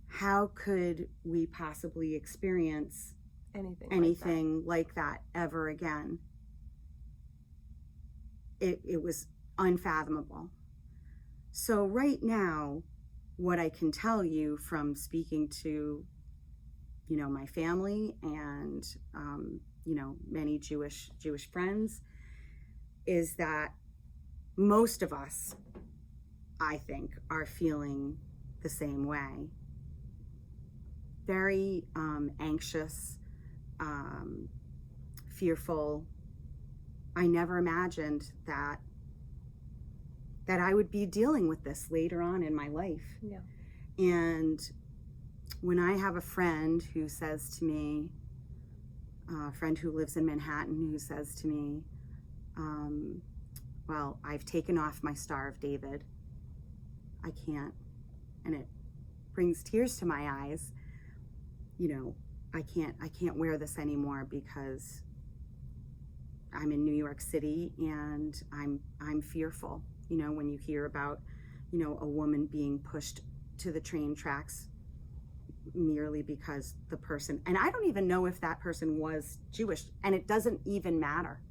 How could we possibly experience anything like that ever again? It was unfathomable. So right now, what I can tell you from speaking to, my family and, many Jewish friends, is that most of us, I think, are feeling the same way. Very anxious, fearful. I never imagined that I would be dealing with this later on in my life. Yeah. And when I have a friend who says to me, a friend who lives in Manhattan, who says to me, well, I've taken off my Star of David. I can't. And it brings tears to my eyes. I can't wear this anymore because I'm in New York City and I'm fearful. When you hear about, a woman being pushed to the train tracks merely because the person, and I don't even know if that person was Jewish, and it doesn't even matter,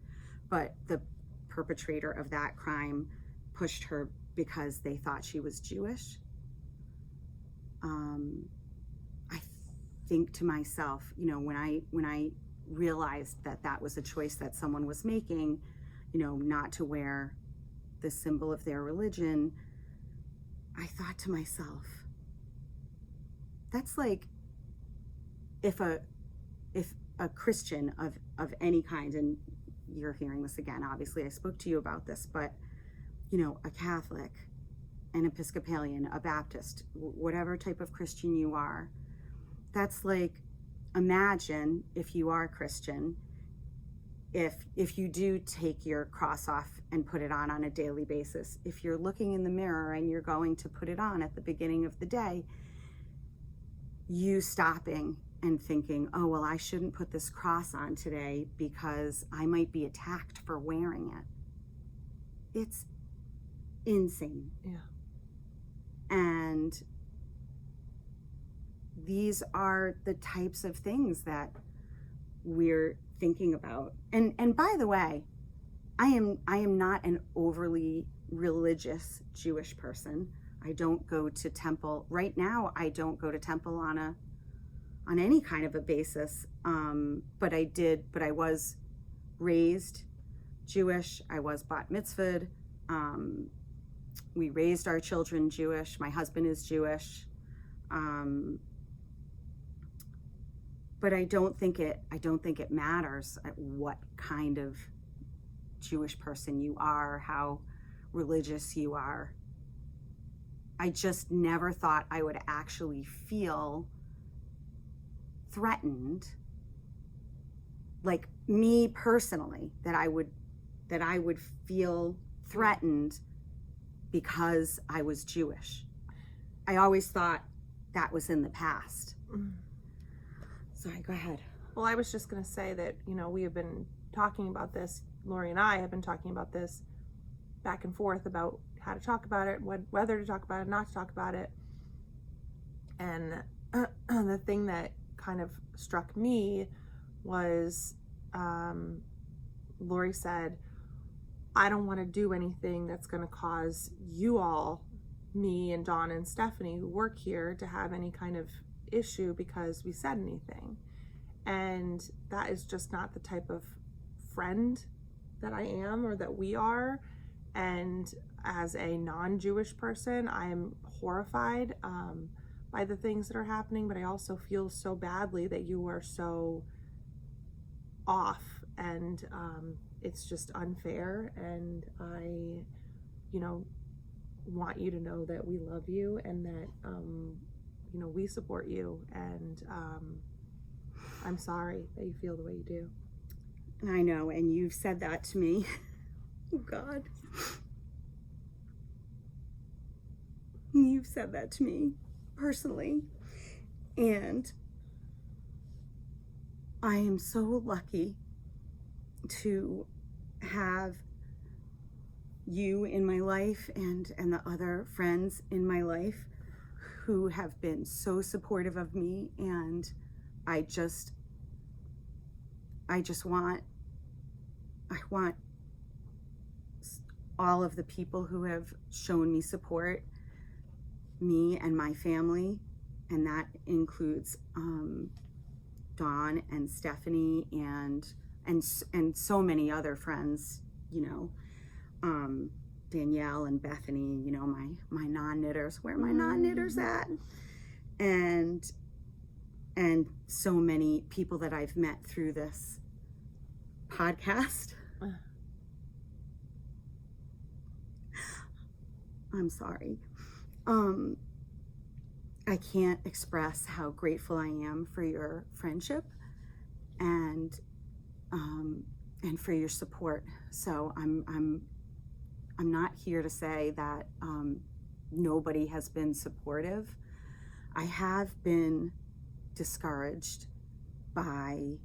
but the perpetrator of that crime pushed her because they thought she was Jewish. I think to myself, when I realized that was a choice that someone was making, not to wear the symbol of their religion, I thought to myself, that's like if a Christian of any kind, and you're hearing this again, obviously I spoke to you about this, but a Catholic, an Episcopalian, a Baptist, whatever type of Christian you are, that's like, imagine if you are Christian, if you do take your cross off and put it on a daily basis, if you're looking in the mirror and you're going to put it on at the beginning of the day, you stopping and thinking, oh, well, I shouldn't put this cross on today because I might be attacked for wearing it. It's insane. Yeah. And these are the types of things that we're thinking about. And by the way, I am not an overly religious Jewish person. I don't go to temple right now. I don't go to temple on any kind of a basis. But I was raised Jewish. I was bat mitzvahed. We raised our children Jewish. My husband is Jewish. But I don't think it matters what kind of Jewish person you are, how religious you are. I just never thought I would actually feel threatened, like me personally, that I would feel threatened because I was Jewish. I always thought that was in the past. Sorry, go ahead. Well, I was just going to say that, we have been talking about this, Lori and I have been talking about this back and forth about how to talk about it, whether to talk about it, not to talk about it. And the thing that kind of struck me was Lori said, I don't want to do anything that's going to cause you all, me and Dawn and Stephanie who work here, to have any kind of issue because we said anything. And that is just not the type of friend that I am or that we are. And as a non-Jewish person, I am horrified by the things that are happening, but I also feel so badly that you are so off, and it's just unfair. And I, want you to know that we love you and that, you know, we support you. And I'm sorry that you feel the way you do. I know, and you've said that to me. Oh, God. You've said that to me personally. And I am so lucky to have you in my life and the other friends in my life who have been so supportive of me. And I want all of the people who have shown me support, me and my family, and that includes Dawn and Stephanie and so many other friends, you know, Danielle and Bethany, you know, my non-knitters. Where are my non-knitters at? And so many people that I've met through this podcast. I'm sorry. I can't express how grateful I am for your friendship and for your support. So I'm not here to say that nobody has been supportive. I have been discouraged by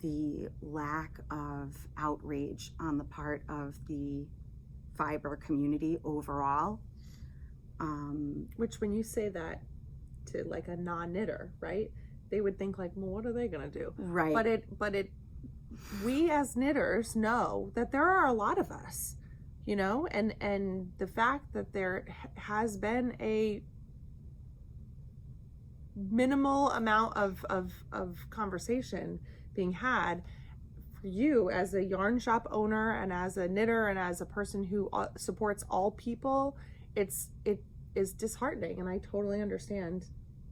the lack of outrage on the part of the fiber community overall. Which, when you say that to like a non-knitter, right, they would think like, well, what are they gonna do? Right. But we as knitters know that there are a lot of us, you know, and the fact that there has been a minimal amount of conversation being had for you as a yarn shop owner and as a knitter and as a person who supports all people, it is disheartening, and I totally understand.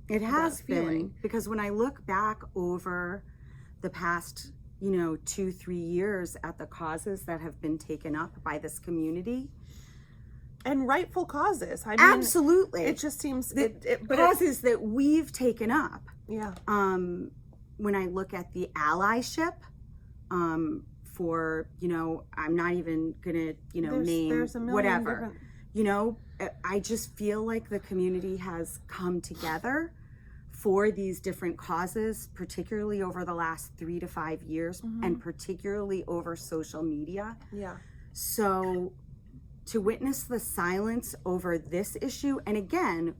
It has been, because when I look back over the past, you know, 2-3 years at the causes that have been taken up by this community, and rightful causes. I mean, absolutely, it just seems causes that we've taken up. Yeah. When I look at the allyship, for, you know, I'm not even gonna, you know, name whatever. Different... You know, I just feel like the community has come together for these different causes, particularly over the last 3 to 5 years, and particularly over social media. Yeah. So to witness the silence over this issue, and again,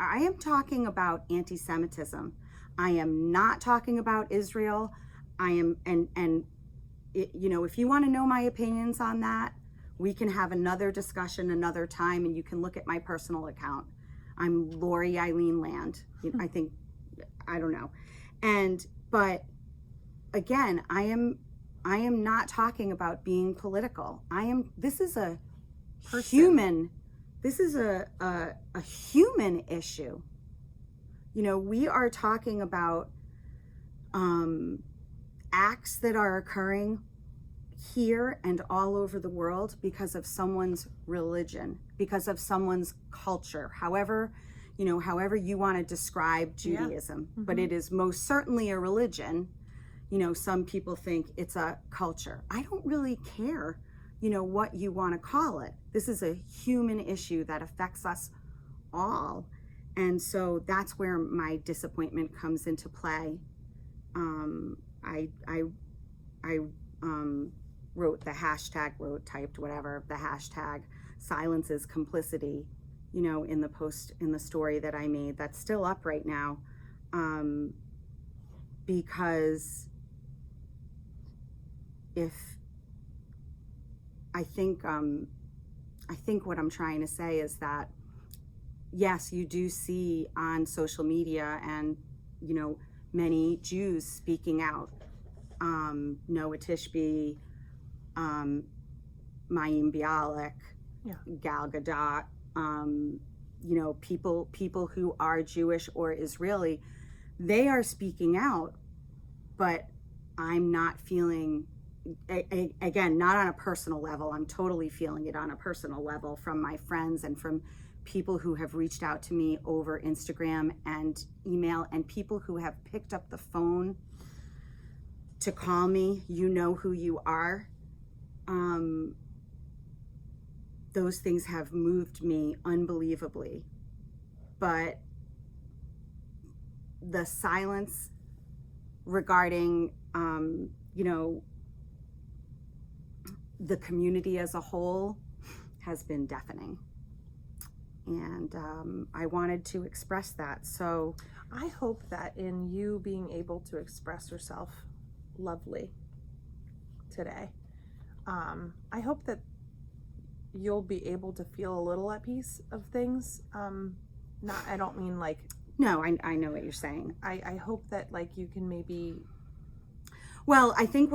I am talking about anti-Semitism. I am not talking about Israel. I am, you know, if you want to know my opinions on that, we can have another discussion another time, and you can look at my personal account. I'm Lori Eileen Land. I think, I don't know. But again, I am not talking about being political. This is a human issue. You know, we are talking about acts that are occurring here and all over the world because of someone's religion, because of someone's culture, however you want to describe Judaism. Yeah. But it is most certainly a religion. You know, some people think it's a culture. I don't really care, you know, what you want to call it. This is a human issue that affects us all. And so that's where my disappointment comes into play. I wrote the hashtag, the hashtag silence is complicity, you know, in the post, in the story that I made that's still up right now, because I think what I'm trying to say is that, yes, you do see on social media and, you know, many Jews speaking out, Noah Tishby, Mayim Bialik, Gal Gadot, you know, people who are Jewish or Israeli, they are speaking out, but I'm not feeling again, not on a personal level. I'm totally feeling it on a personal level from my friends and from people who have reached out to me over Instagram and email, and people who have picked up the phone to call me. You know who you are. Those things have moved me unbelievably. But the silence regarding, the community as a whole has been deafening. And I wanted to express that. So I hope that in you being able to express yourself lovely today, I hope that you'll be able to feel a little at peace of things. I don't mean like... No, I know what you're saying. I hope that like you can maybe... Well, I think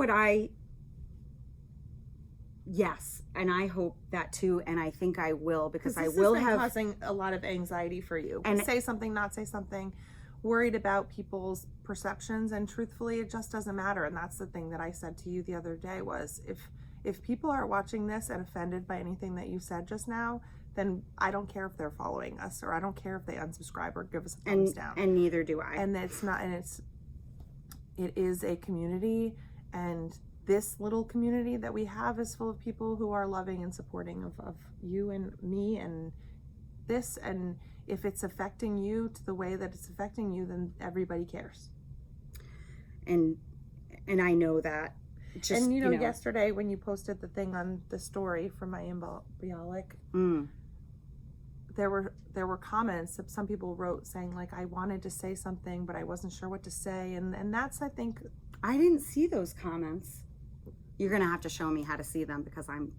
yes, and I hope that too, and I think I will, because I will have... causing a lot of anxiety for you. And say something, not say something, worried about people's perceptions, and truthfully, it just doesn't matter. And that's the thing that I said to you the other day was, if people are watching this and offended by anything that you said just now, then I don't care if they're following us, or I don't care if they unsubscribe or give us a thumbs down. And neither do I. And it's not, and it is a community, and this little community that we have is full of people who are loving and supporting of you and me and this. And if it's affecting you to the way that it's affecting you, then everybody cares. And I know that. Just, and yesterday when you posted the thing on the story from my embryonic, there were comments that some people wrote saying like, I wanted to say something, but I wasn't sure what to say. And that's, I think... I didn't see those comments. You're going to have to show me how to see them, because I'm,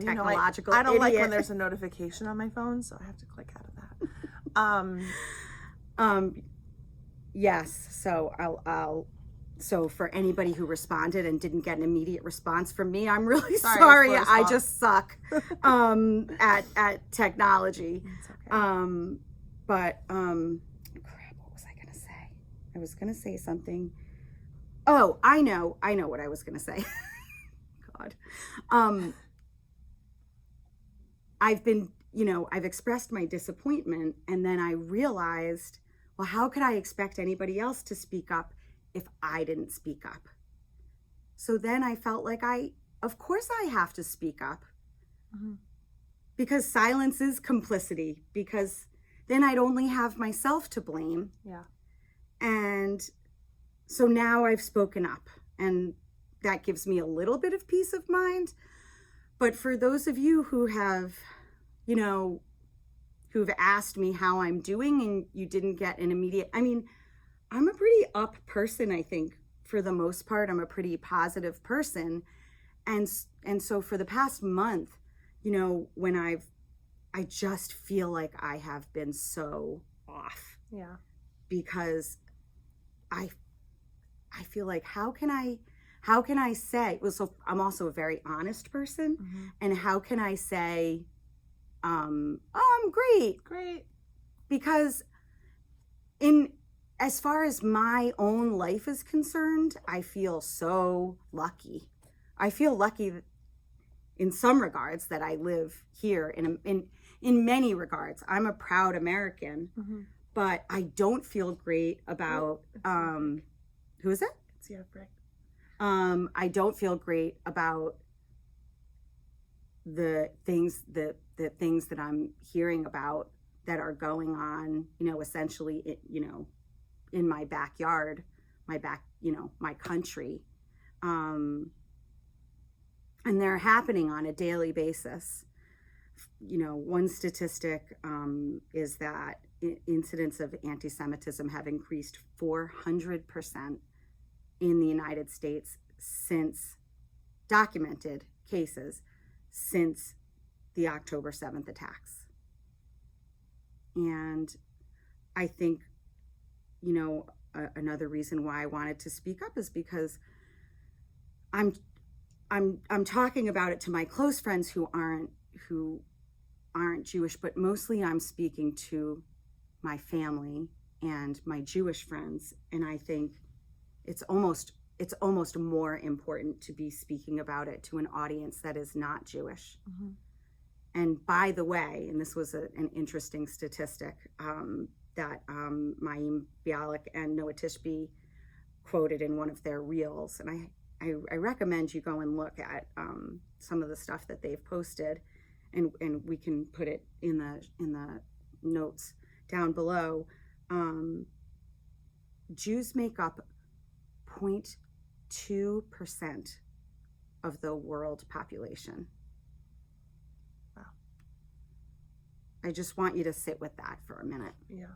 technological I don't idiot. like when there's a notification on my phone, so I have to click out of that. Yes. So so for anybody who responded and didn't get an immediate response from me, I'm really sorry. I just suck at technology. It's okay. Crap, what was I going to say? I was going to say something. Oh, I know what I was going to say. God. I've expressed my disappointment, and then I realized, well, how could I expect anybody else to speak up if I didn't speak up? So then I felt like of course I have to speak up. Mm-hmm. Because silence is complicity, because then I'd only have myself to blame. Yeah. And so now I've spoken up, and that gives me a little bit of peace of mind. But for those of you who have, who've asked me how I'm doing and you didn't get an immediate, I'm a pretty up person, I think, for the most part. I'm a pretty positive person. And so for the past month, when I just feel like I have been so off. Yeah. Because I feel like, how can I say, well, so I'm also a very honest person. Mm-hmm. And how can I say, oh, I'm great. Because as far as my own life is concerned, I feel so lucky. I feel lucky in some regards that I live here. In many regards, I'm a proud American, mm-hmm. but I don't feel great about, who is it? It's your break. I don't feel great about the things that I'm hearing about that are going on, essentially, in my backyard, my country. And they're happening on a daily basis. One statistic is that incidents of anti-Semitism have increased 400% in the United States documented cases since the October 7th attacks. And I think, another reason why I wanted to speak up is because I'm talking about it to my close friends who aren't Jewish, but mostly I'm speaking to my family and my Jewish friends. And I think it's it's almost more important to be speaking about it to an audience that is not Jewish. Mm-hmm. And by the way, and this was an interesting statistic that Mayim Bialik and Noah Tishby quoted in one of their reels, and I recommend you go and look at some of the stuff that they've posted, and we can put it in the notes down below. Jews make up 0.2% of the world population. Wow. I just want you to sit with that for a minute. Yeah.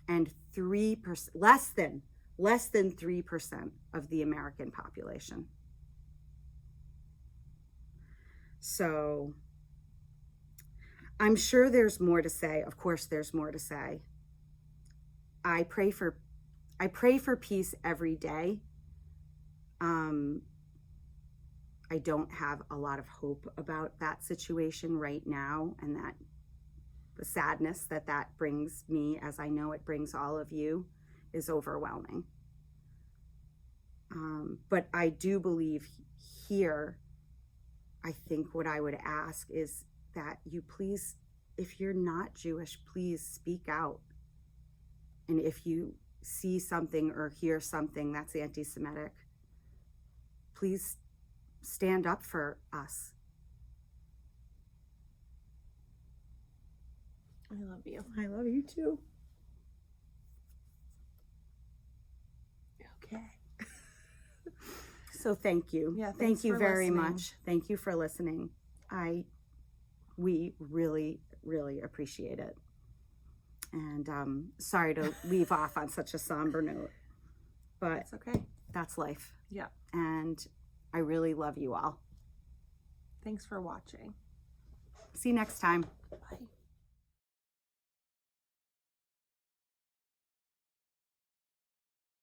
And 3%, less than 3% of the American population. So I'm sure there's more to say. Of course, there's more to say. I pray for peace every day. I don't have a lot of hope about that situation right now, and that the sadness that brings me, as I know it brings all of you, is overwhelming. But I do believe here, I think what I would ask is that you please, if you're not Jewish, please speak out. And if you see something or hear something that's anti-Semitic, please stand up for us. I love you. I love you too. Okay. So thank you. Yeah, thank you very listening. much. Thank you for listening. We really, really appreciate it. And sorry to leave off on such a somber note, but It's okay. that's life. Yeah. And I really love you all. Thanks for watching. See you next time.